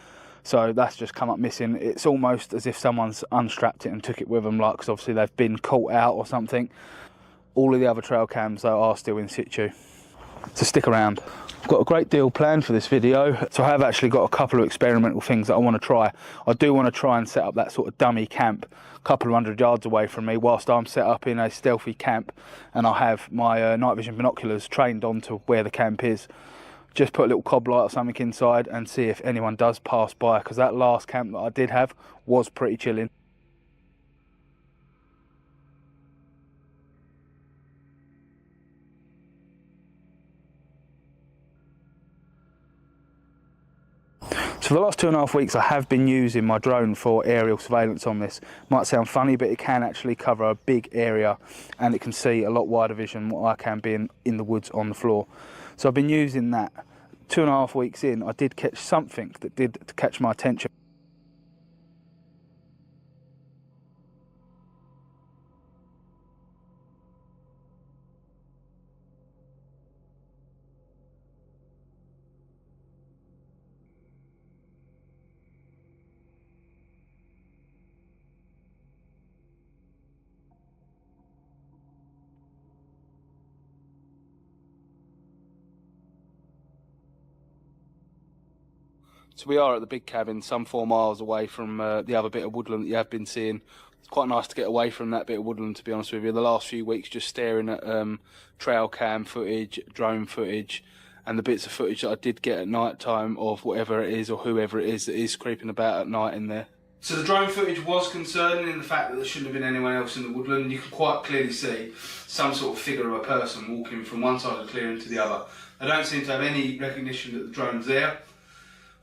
So that's just come up missing. It's almost as if someone's unstrapped it and took it with them, like, 'cause obviously they've been caught out or something. All of the other trail cams though are still in situ. So stick around. I've got a great deal planned for this video, so I have actually got a couple of experimental things that I want to try. I do want to try and set up that sort of dummy camp a couple of 100 yards away from me whilst I'm set up in a stealthy camp, and I'll have my night vision binoculars trained onto where the camp is. Just put a little cob light or something inside and see if anyone does pass by, because that last camp that I did have was pretty chilling. So for the last 2.5 weeks I have been using my drone for aerial surveillance on this. Might sound funny, but it can actually cover a big area and it can see a lot wider vision than what I can be in the woods on the floor. So I've been using that. 2.5 weeks in, I did catch something that did catch my attention. So we are at the big cabin, some 4 miles away from the other bit of woodland that you have been seeing. It's quite nice to get away from that bit of woodland, to be honest with you. The last few weeks just staring at trail cam footage, drone footage, and the bits of footage that I did get at night time of whatever it is or whoever it is that is creeping about at night in there. So the drone footage was concerning in the fact that there shouldn't have been anyone else in the woodland. You can quite clearly see some sort of figure of a person walking from one side of the clearing to the other. I don't seem to have any recognition that the drone's there.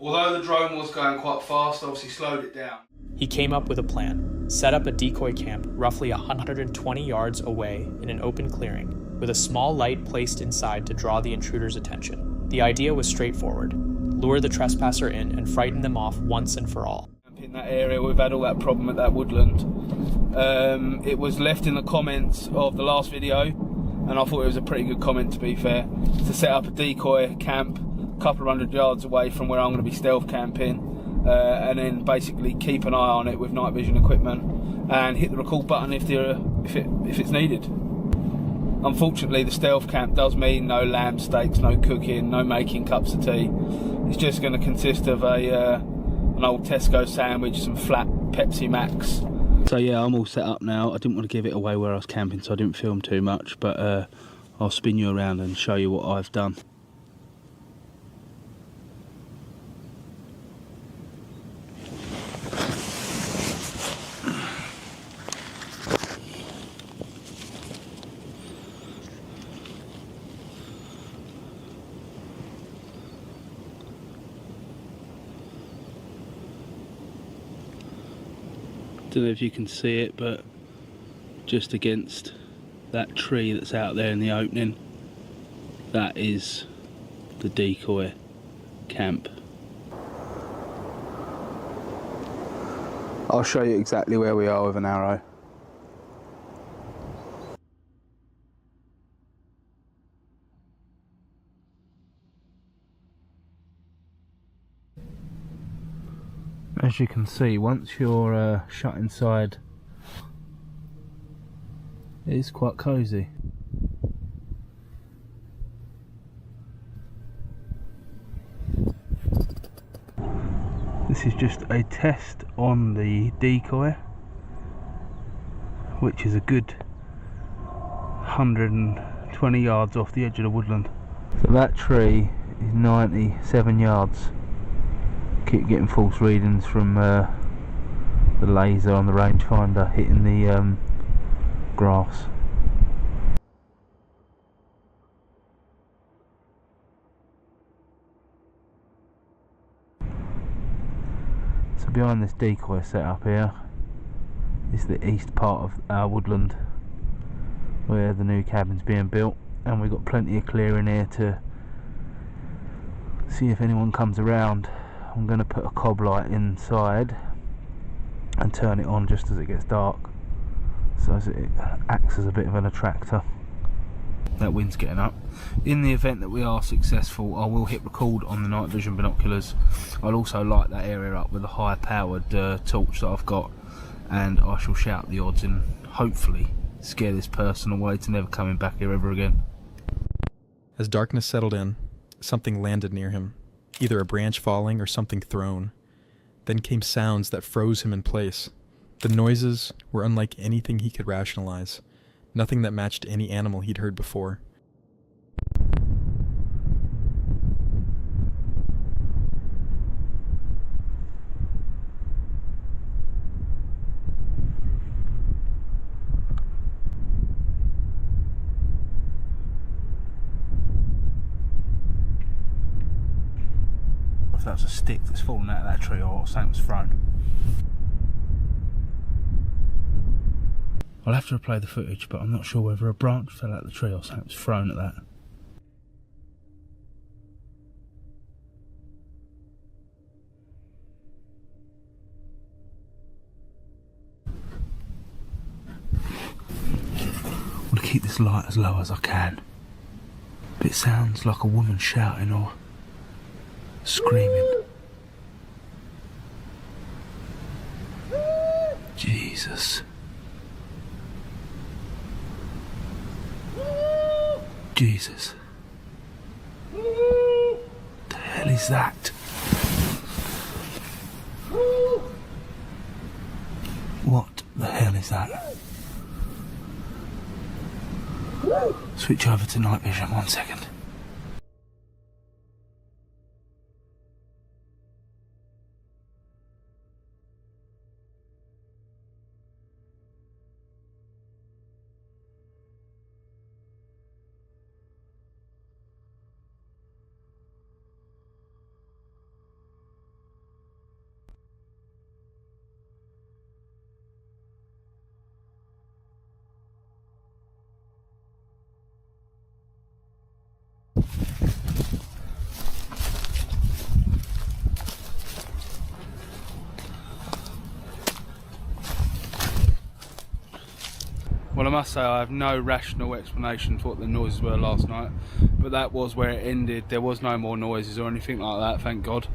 Although the drone was going quite fast, I obviously slowed it down. He came up with a plan. Set up a decoy camp roughly 120 yards away in an open clearing, with a small light placed inside to draw the intruder's attention. The idea was straightforward. Lure the trespasser in and frighten them off once and for all. In that area, we've had all that problem at that woodland. It was left in the comments of the last video, and I thought it was a pretty good comment, to be fair, to set up a decoy camp couple of 100 yards away from where I'm going to be stealth camping, and then basically keep an eye on it with night vision equipment and hit the record button if it's needed. Unfortunately, the stealth camp does mean no lamb steaks, no cooking, no making cups of tea. It's just going to consist of an old Tesco sandwich, some flat Pepsi Max. So yeah, I'm all set up now. I didn't want to give it away where I was camping, so I didn't film too much, but I'll spin you around and show you what I've done. Don't know if you can see it, but just against that tree that's out there in the opening, that is the decoy camp. I'll show you exactly where we are with an arrow. As you can see, once you're shut inside, it is quite cosy. This is just a test on the decoy, which is a good 100 20 yards off the edge of the woodland. So that tree is 97 yards. Keep getting false readings from the laser on the rangefinder hitting the grass. So behind this decoy setup here is the east part of our woodland where the new cabin's being built, and we've got plenty of clearing here to see if anyone comes around. I'm going to put a cob light inside and turn it on just as it gets dark, so as it acts as a bit of an attractor. That wind's getting up. In the event that we are successful, I will hit record on the night vision binoculars. I'll also light that area up with a high powered torch that I've got, and I shall shout the odds and hopefully scare this person away to never coming back here ever again. As darkness settled in, something landed near him, either a branch falling or something thrown. Then came sounds that froze him in place. The noises were unlike anything he could rationalize, nothing that matched any animal he'd heard before. If that was a stick that's fallen out of that tree or something was thrown. I'll have to replay the footage, but I'm not sure whether a branch fell out of the tree or something was thrown at that. I want to keep this light as low as I can, but it sounds like a woman shouting or screaming. Jesus. Jesus. The hell is that? What the hell is that? Switch over to night vision 1 second. Well, I must say I have no rational explanation for what the noises were last night, but that was where it ended. There was no more noises or anything like that, thank God.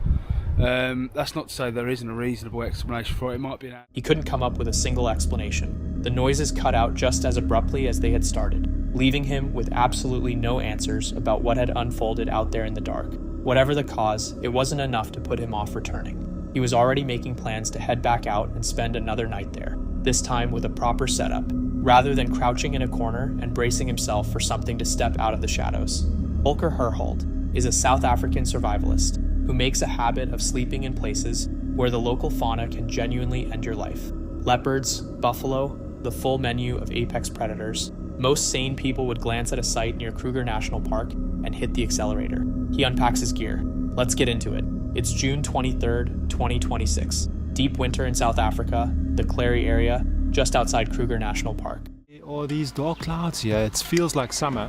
That's not to say there isn't a reasonable explanation for it. It might be an... He couldn't come up with a single explanation. The noises cut out just as abruptly as they had started, leaving him with absolutely no answers about what had unfolded out there in the dark. Whatever the cause, it wasn't enough to put him off returning. He was already making plans to head back out and spend another night there, this time with a proper setup, rather than crouching in a corner and bracing himself for something to step out of the shadows. Volker Herhold is a South African survivalist who makes a habit of sleeping in places where the local fauna can genuinely end your life. Leopards, buffalo, the full menu of apex predators. Most sane people would glance at a site near Kruger National Park and hit the accelerator. He unpacks his gear. Let's get into it. It's June 23rd, 2026. Deep winter in South Africa, the Clary area, just outside Kruger National Park. All these dark clouds here, it feels like summer.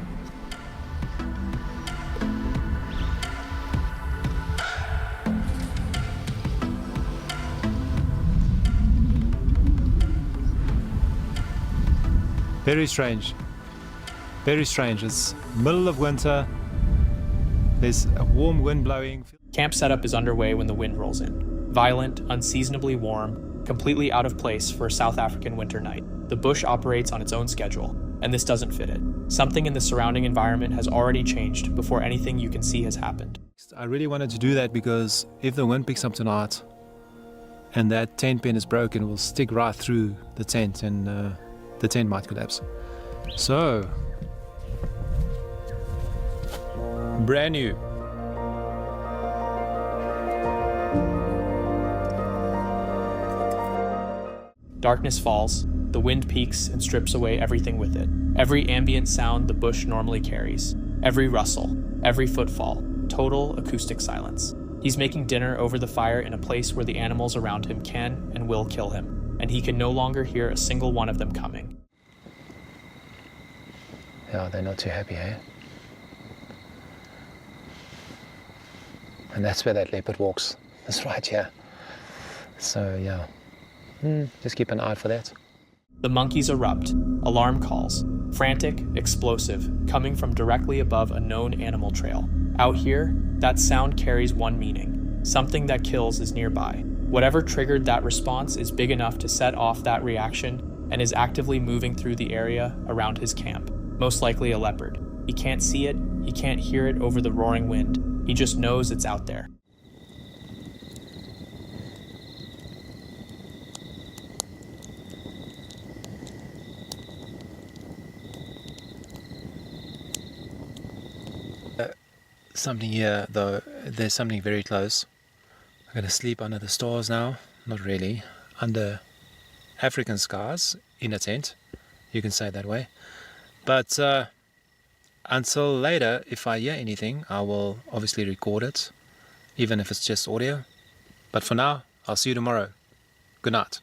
Very strange. Very strange. It's middle of winter. There's a warm wind blowing. Camp setup is underway when the wind rolls in. Violent, unseasonably warm, completely out of place for a South African winter night. The bush operates on its own schedule, and this doesn't fit it. Something in the surrounding environment has already changed before anything you can see has happened. I really wanted to do that because if the wind picks up tonight and that tent pin is broken, we'll stick right through the tent and the tent might collapse. So Brand new. Darkness falls, the wind peaks and strips away everything with it. Every ambient sound the bush normally carries. Every rustle, every footfall, total acoustic silence. He's making dinner over the fire in a place where the animals around him can and will kill him, and he can no longer hear a single one of them coming. Yeah, they're not too happy, eh? And that's where that leopard walks. That's right here. So, yeah. Just keep an eye out for that. The monkeys erupt. Alarm calls. Frantic, explosive, coming from directly above a known animal trail. Out here, that sound carries one meaning. Something that kills is nearby. Whatever triggered that response is big enough to set off that reaction and is actively moving through the area around his camp. Most likely a leopard. He can't see it, he can't hear it over the roaring wind. He just knows it's out there. Something here, though. There's something very close. I'm gonna sleep under the stars now. Not really. Under African skies, in a tent. You can say it that way. But until later, if I hear anything, I will obviously record it, even if it's just audio. But for now, I'll see you tomorrow. Good night.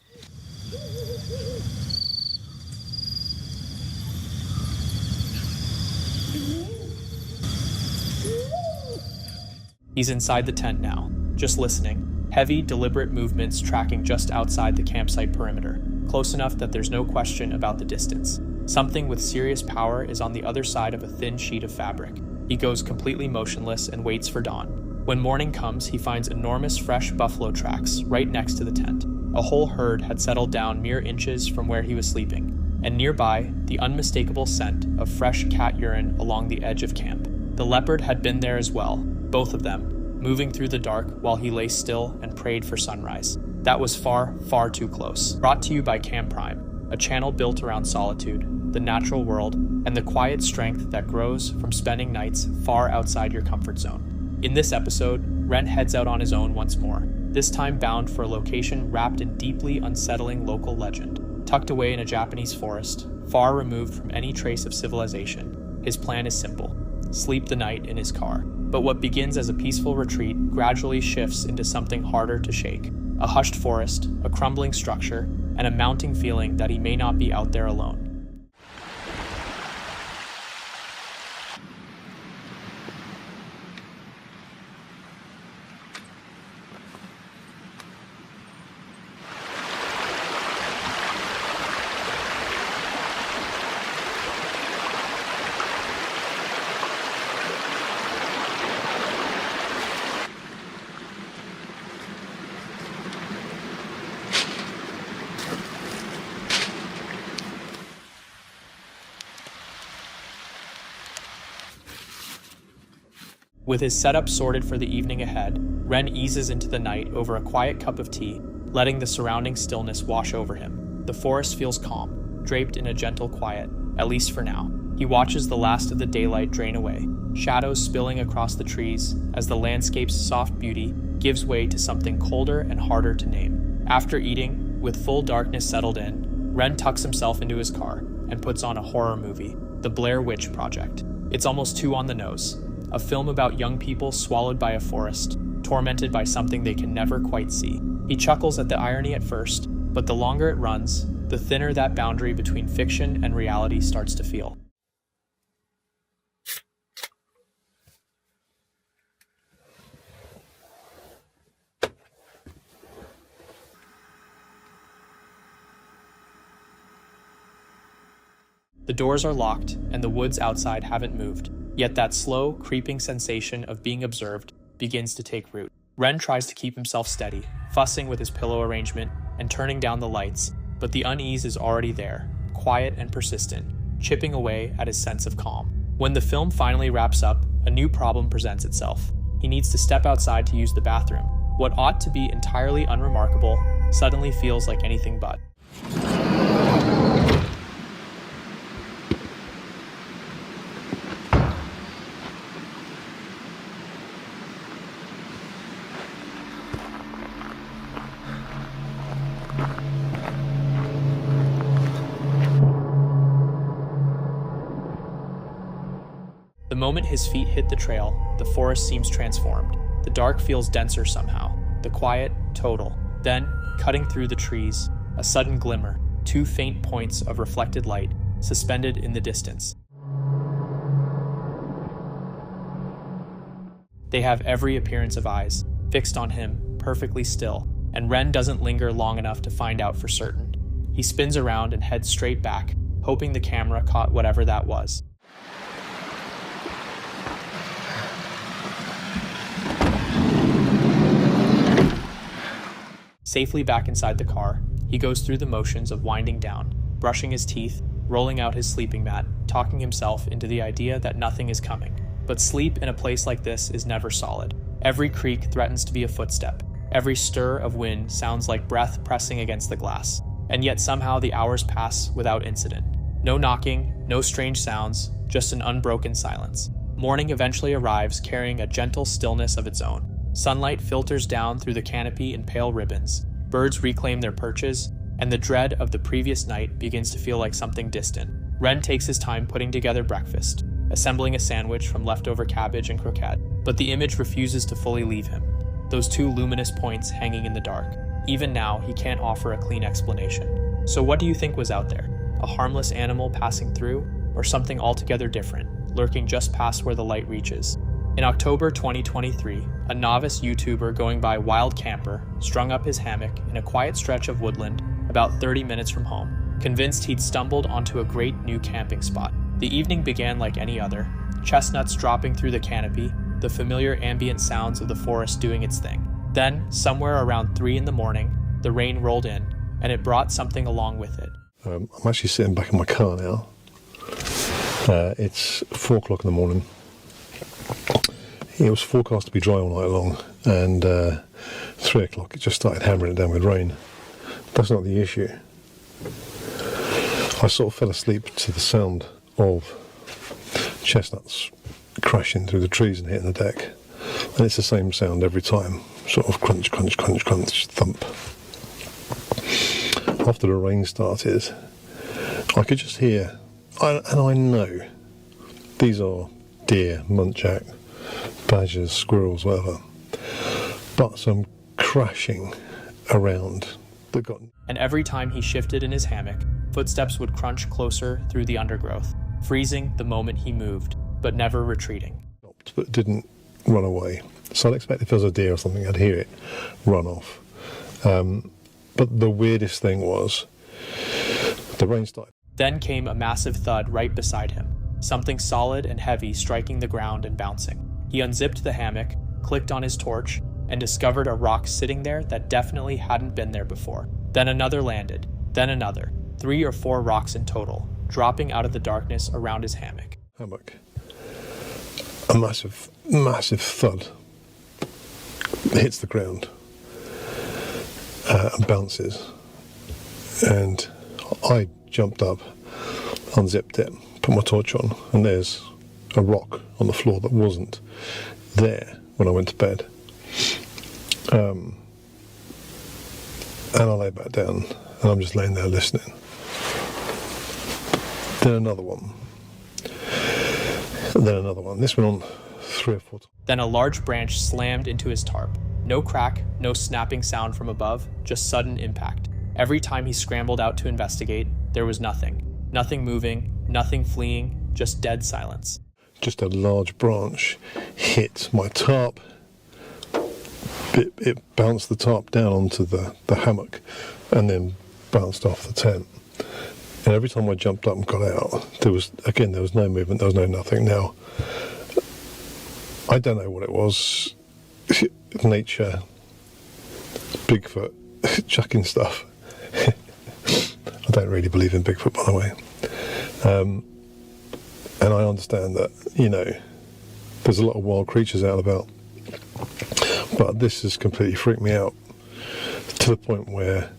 He's inside the tent now, just listening. Heavy, deliberate movements tracking just outside the campsite perimeter, close enough that there's no question about the distance. Something with serious power is on the other side of a thin sheet of fabric. He goes completely motionless and waits for dawn. When morning comes, he finds enormous fresh buffalo tracks right next to the tent. A whole herd had settled down mere inches from where he was sleeping, and nearby, the unmistakable scent of fresh cat urine along the edge of camp. The leopard had been there as well, both of them, moving through the dark while he lay still and prayed for sunrise. That was far, far too close. Brought to you by Cam Prime, a channel built around solitude, the natural world, and the quiet strength that grows from spending nights far outside your comfort zone. In this episode, Ren heads out on his own once more, this time bound for a location wrapped in deeply unsettling local legend. Tucked away in a Japanese forest, far removed from any trace of civilization, his plan is simple: sleep the night in his car. But what begins as a peaceful retreat gradually shifts into something harder to shake. A hushed forest, a crumbling structure, and a mounting feeling that he may not be out there alone. With his setup sorted for the evening ahead, Ren eases into the night over a quiet cup of tea, letting the surrounding stillness wash over him. The forest feels calm, draped in a gentle quiet, at least for now. He watches the last of the daylight drain away, shadows spilling across the trees as the landscape's soft beauty gives way to something colder and harder to name. After eating, with full darkness settled in, Ren tucks himself into his car and puts on a horror movie, The Blair Witch Project. It's almost too on the nose. A film about young people swallowed by a forest, tormented by something they can never quite see. He chuckles at the irony at first, but the longer it runs, the thinner that boundary between fiction and reality starts to feel. The doors are locked, and the woods outside haven't moved. Yet that slow, creeping sensation of being observed begins to take root. Ren tries to keep himself steady, fussing with his pillow arrangement and turning down the lights, but the unease is already there, quiet and persistent, chipping away at his sense of calm. When the film finally wraps up, a new problem presents itself. He needs to step outside to use the bathroom. What ought to be entirely unremarkable suddenly feels like anything but. The moment his feet hit the trail, the forest seems transformed. The dark feels denser somehow, the quiet total. Then, cutting through the trees, a sudden glimmer, 2 faint points of reflected light, suspended in the distance. They have every appearance of eyes, fixed on him, perfectly still, and Ren doesn't linger long enough to find out for certain. He spins around and heads straight back, hoping the camera caught whatever that was. Safely back inside the car, he goes through the motions of winding down, brushing his teeth, rolling out his sleeping mat, talking himself into the idea that nothing is coming. But sleep in a place like this is never solid. Every creak threatens to be a footstep. Every stir of wind sounds like breath pressing against the glass. And yet somehow the hours pass without incident. No knocking, no strange sounds, just an unbroken silence. Morning eventually arrives carrying a gentle stillness of its own. Sunlight filters down through the canopy in pale ribbons. Birds reclaim their perches, and the dread of the previous night begins to feel like something distant. Ren takes his time putting together breakfast, assembling a sandwich from leftover cabbage and croquette, but the image refuses to fully leave him. Those 2 luminous points hanging in the dark. Even now, he can't offer a clean explanation. So what do you think was out there? A harmless animal passing through, or something altogether different, lurking just past where the light reaches? In October 2023, a novice YouTuber going by Wild Camper strung up his hammock in a quiet stretch of woodland about 30 minutes from home, convinced he'd stumbled onto a great new camping spot. The evening began like any other, chestnuts dropping through the canopy, the familiar ambient sounds of the forest doing its thing. Then, somewhere around 3 in the morning, the rain rolled in, and it brought something along with it. I'm actually sitting back in my car now. It's 4 o'clock in the morning. It was forecast to be dry all night long, and 3 o'clock it just started hammering it down with rain. That's not the issue. I sort of fell asleep to the sound of chestnuts crashing through the trees and hitting the deck, and it's the same sound every time, sort of crunch, crunch, crunch, crunch, thump. After the rain started, I could just hear, and I know these are deer, muntjac, badgers, squirrels, whatever, but some crashing around that got... And every time he shifted in his hammock, footsteps would crunch closer through the undergrowth, freezing the moment he moved, but never retreating. But didn't run away. So I'd expect if there was a deer or something, I'd hear it run off. But the weirdest thing was, the rain started. Then came a massive thud right beside him, something solid and heavy striking the ground and bouncing. He unzipped the hammock, clicked on his torch, and discovered a rock sitting there that definitely hadn't been there before. Then another landed, then another, 3 or 4 rocks in total, dropping out of the darkness around his hammock. A massive, massive thud hits the ground and bounces. And I jumped up, unzipped it, put my torch on, and there's a rock on the floor that wasn't there when I went to bed. And I lay back down, and I'm just laying there listening. Then another one. And then another one. This went on 3 or 4 times. Then a large branch slammed into his tarp. No crack, no snapping sound from above, just sudden impact. Every time he scrambled out to investigate, there was nothing. Nothing moving, nothing fleeing, just dead silence. Just a large branch hit my tarp. It bounced the tarp down onto the hammock and then bounced off the tent. And every time I jumped up and got out, there was no movement, there was no nothing. Now, I don't know what it was. Nature, Bigfoot, chucking stuff. I don't really believe in Bigfoot, by the way. And I understand that, there's a lot of wild creatures out about. But this has completely freaked me out to the point where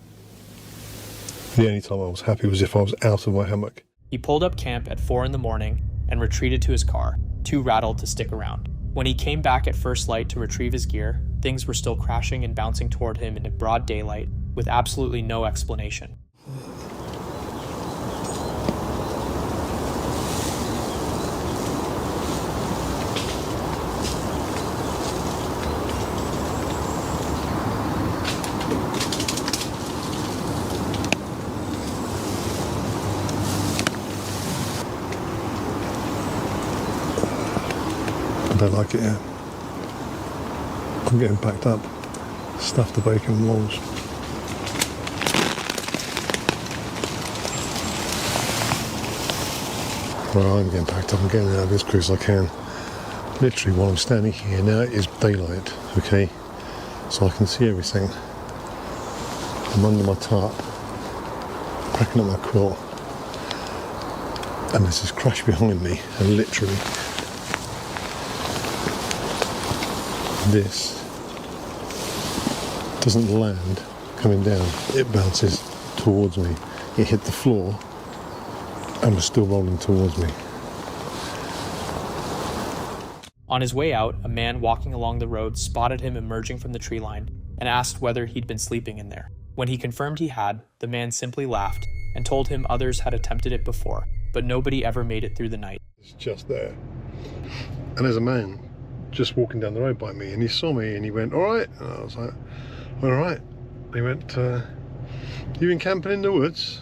the only time I was happy was if I was out of my hammock. He pulled up camp at 4 in the morning and retreated to his car, too rattled to stick around. When he came back at first light to retrieve his gear, things were still crashing and bouncing toward him in broad daylight with absolutely no explanation. I don't like it here. I'm getting packed up. Stuff the bacon walls. Well, I'm getting packed up. I'm getting out of this quick as I can. Literally, while I'm standing here now, it is daylight, okay? So I can see everything. I'm under my tarp, packing up my quilt, and there's this crash behind me, and literally, this doesn't land coming down. It bounces towards me. It hit the floor, and was still rolling towards me. On his way out, a man walking along the road spotted him emerging from the tree line and asked whether he'd been sleeping in there. When he confirmed he had, the man simply laughed and told him others had attempted it before, but nobody ever made it through the night. It's just there. And there's a man just walking down the road by me, and he saw me and he went, "All right." And I was like, "All right." He went, "You been camping in the woods?"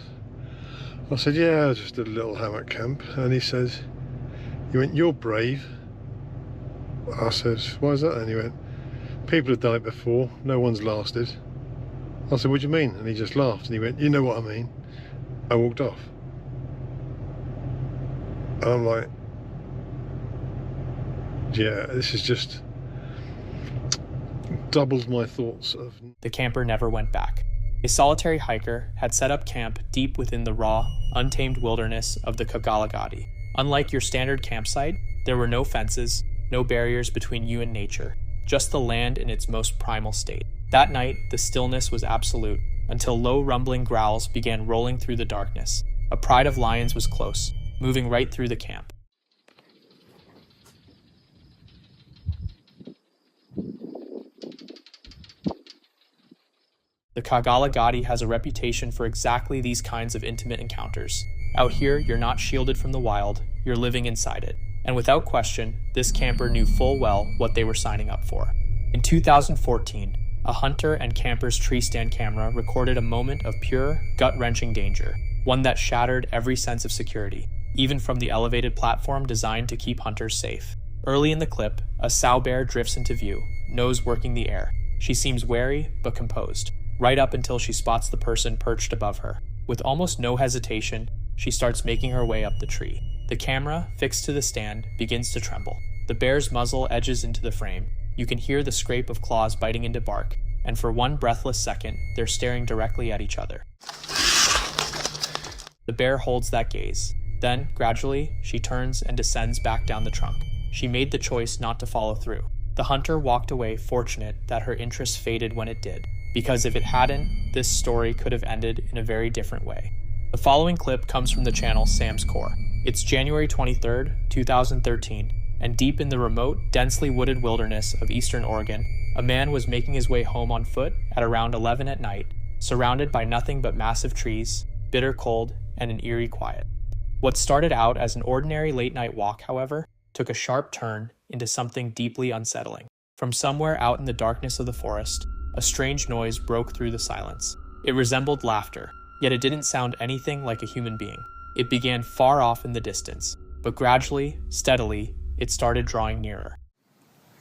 I said, "Yeah, I just did a little hammock camp." And he says, he went, "You're brave." I said, "Why is that?" And he went, "People have done it before, no one's lasted." I said, "What do you mean?" And he just laughed and he went, "You know what I mean." I walked off. And I'm like, yeah, this is just doubled my thoughts of... The camper never went back. A solitary hiker had set up camp deep within the raw, untamed wilderness of the Kagalagadi. Unlike your standard campsite, there were no fences, no barriers between you and nature, just the land in its most primal state. That night, the stillness was absolute, until low rumbling growls began rolling through the darkness. A pride of lions was close, moving right through the camp. The Kagalagadi has a reputation for exactly these kinds of intimate encounters. Out here, you're not shielded from the wild, you're living inside it. And without question, this camper knew full well what they were signing up for. In 2014, a hunter and camper's tree stand camera recorded a moment of pure, gut-wrenching danger, one that shattered every sense of security, even from the elevated platform designed to keep hunters safe. Early in the clip, a sow bear drifts into view, nose working the air. She seems wary, but composed, right up until she spots the person perched above her. With almost no hesitation, she starts making her way up the tree. The camera, fixed to the stand, begins to tremble. The bear's muzzle edges into the frame. You can hear the scrape of claws biting into bark, and for one breathless second, they're staring directly at each other. The bear holds that gaze. Then, gradually, she turns and descends back down the trunk. She made the choice not to follow through. The hunter walked away fortunate that her interest faded when it did, because if it hadn't, this story could have ended in a very different way. The following clip comes from the channel Sam's Core. It's January 23rd, 2013, and deep in the remote, densely wooded wilderness of eastern Oregon, a man was making his way home on foot at around 11 at night, surrounded by nothing but massive trees, bitter cold, and an eerie quiet. What started out as an ordinary late-night walk, however, took a sharp turn into something deeply unsettling. From somewhere out in the darkness of the forest, a strange noise broke through the silence. It resembled laughter, yet it didn't sound anything like a human being. It began far off in the distance, but gradually, steadily, it started drawing nearer.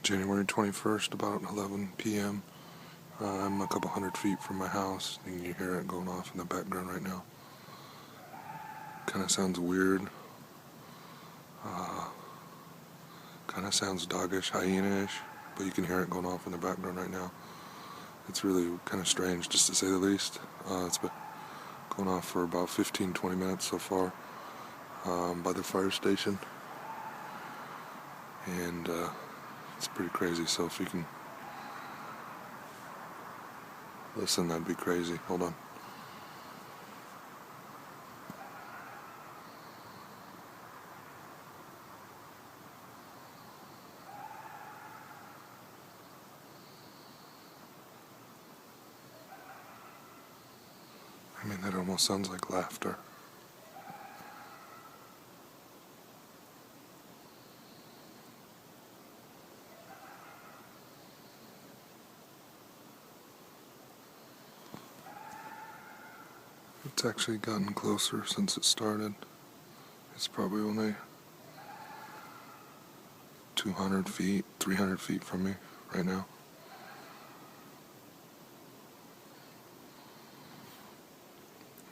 January 21st, about 11 p.m. I'm a couple hundred feet from my house, and you hear it going off in the background right now. Kind of sounds weird. Kind of sounds doggish, hyena-ish, but you can hear it going off in the background right now. It's really kind of strange, just to say the least. It's been going off for about 15-20 minutes so far by the fire station. And it's pretty crazy, so if you can listen, that'd be crazy. Hold on. I mean, that almost sounds like laughter. It's actually gotten closer since it started. It's probably only 200 feet, 300 feet from me right now.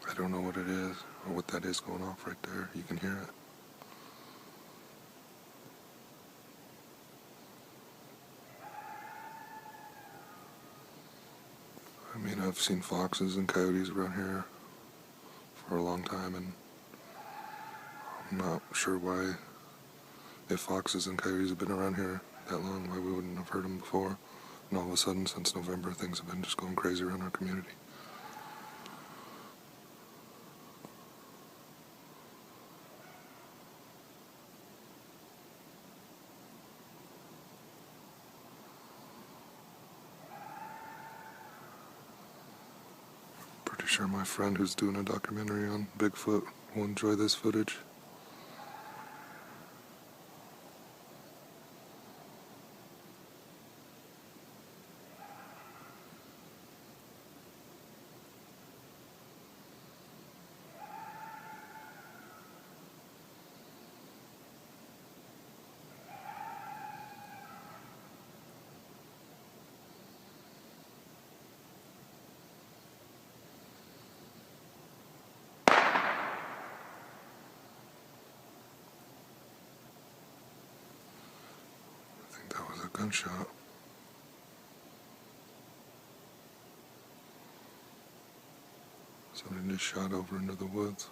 I don't know what it is or what that is going off right there. You can hear it. I mean, I've seen foxes and coyotes around here for a long time, and I'm not sure why, if foxes and coyotes have been around here that long, why we wouldn't have heard them before. And all of a sudden, since November, things have been just going crazy around our community. Pretty sure my friend who's doing a documentary on Bigfoot will enjoy this footage. That was a gunshot. Somebody just shot over into the woods.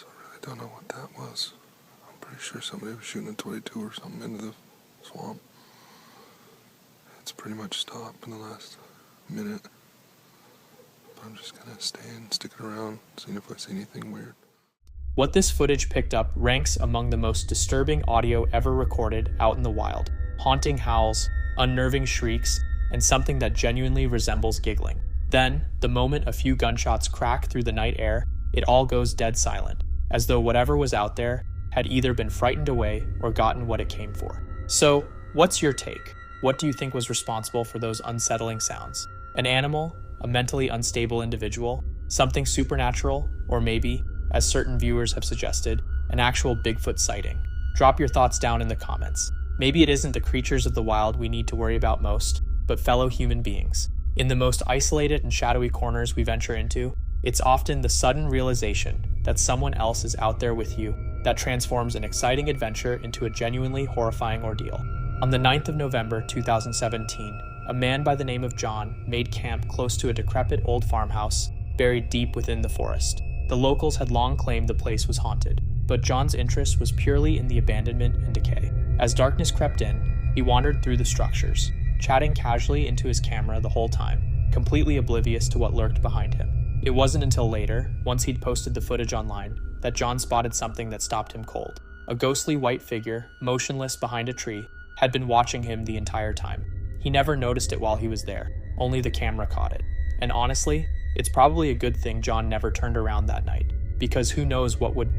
I don't know what that was. I'm pretty sure somebody was shooting a 22 or something into the swamp. It's pretty much stopped in the last minute. But I'm just gonna stay and stick it around, seeing if I see anything weird. What this footage picked up ranks among the most disturbing audio ever recorded out in the wild. Haunting howls, unnerving shrieks, and something that genuinely resembles giggling. Then, the moment a few gunshots crack through the night air, it all goes dead silent, as though whatever was out there had either been frightened away or gotten what it came for. So, what's your take? What do you think was responsible for those unsettling sounds? An animal? A mentally unstable individual? Something supernatural? Or maybe, as certain viewers have suggested, an actual Bigfoot sighting? Drop your thoughts down in the comments. Maybe it isn't the creatures of the wild we need to worry about most, but fellow human beings. In the most isolated and shadowy corners we venture into, it's often the sudden realization that someone else is out there with you that transforms an exciting adventure into a genuinely horrifying ordeal. On the 9th of November 2017, a man by the name of John made camp close to a decrepit old farmhouse buried deep within the forest. The locals had long claimed the place was haunted, but John's interest was purely in the abandonment and decay. As darkness crept in, he wandered through the structures, chatting casually into his camera the whole time, completely oblivious to what lurked behind him. It wasn't until later, once he'd posted the footage online, that John spotted something that stopped him cold. A ghostly white figure, motionless behind a tree, had been watching him the entire time. He never noticed it while he was there, only the camera caught it. And honestly, it's probably a good thing John never turned around that night, because who knows what would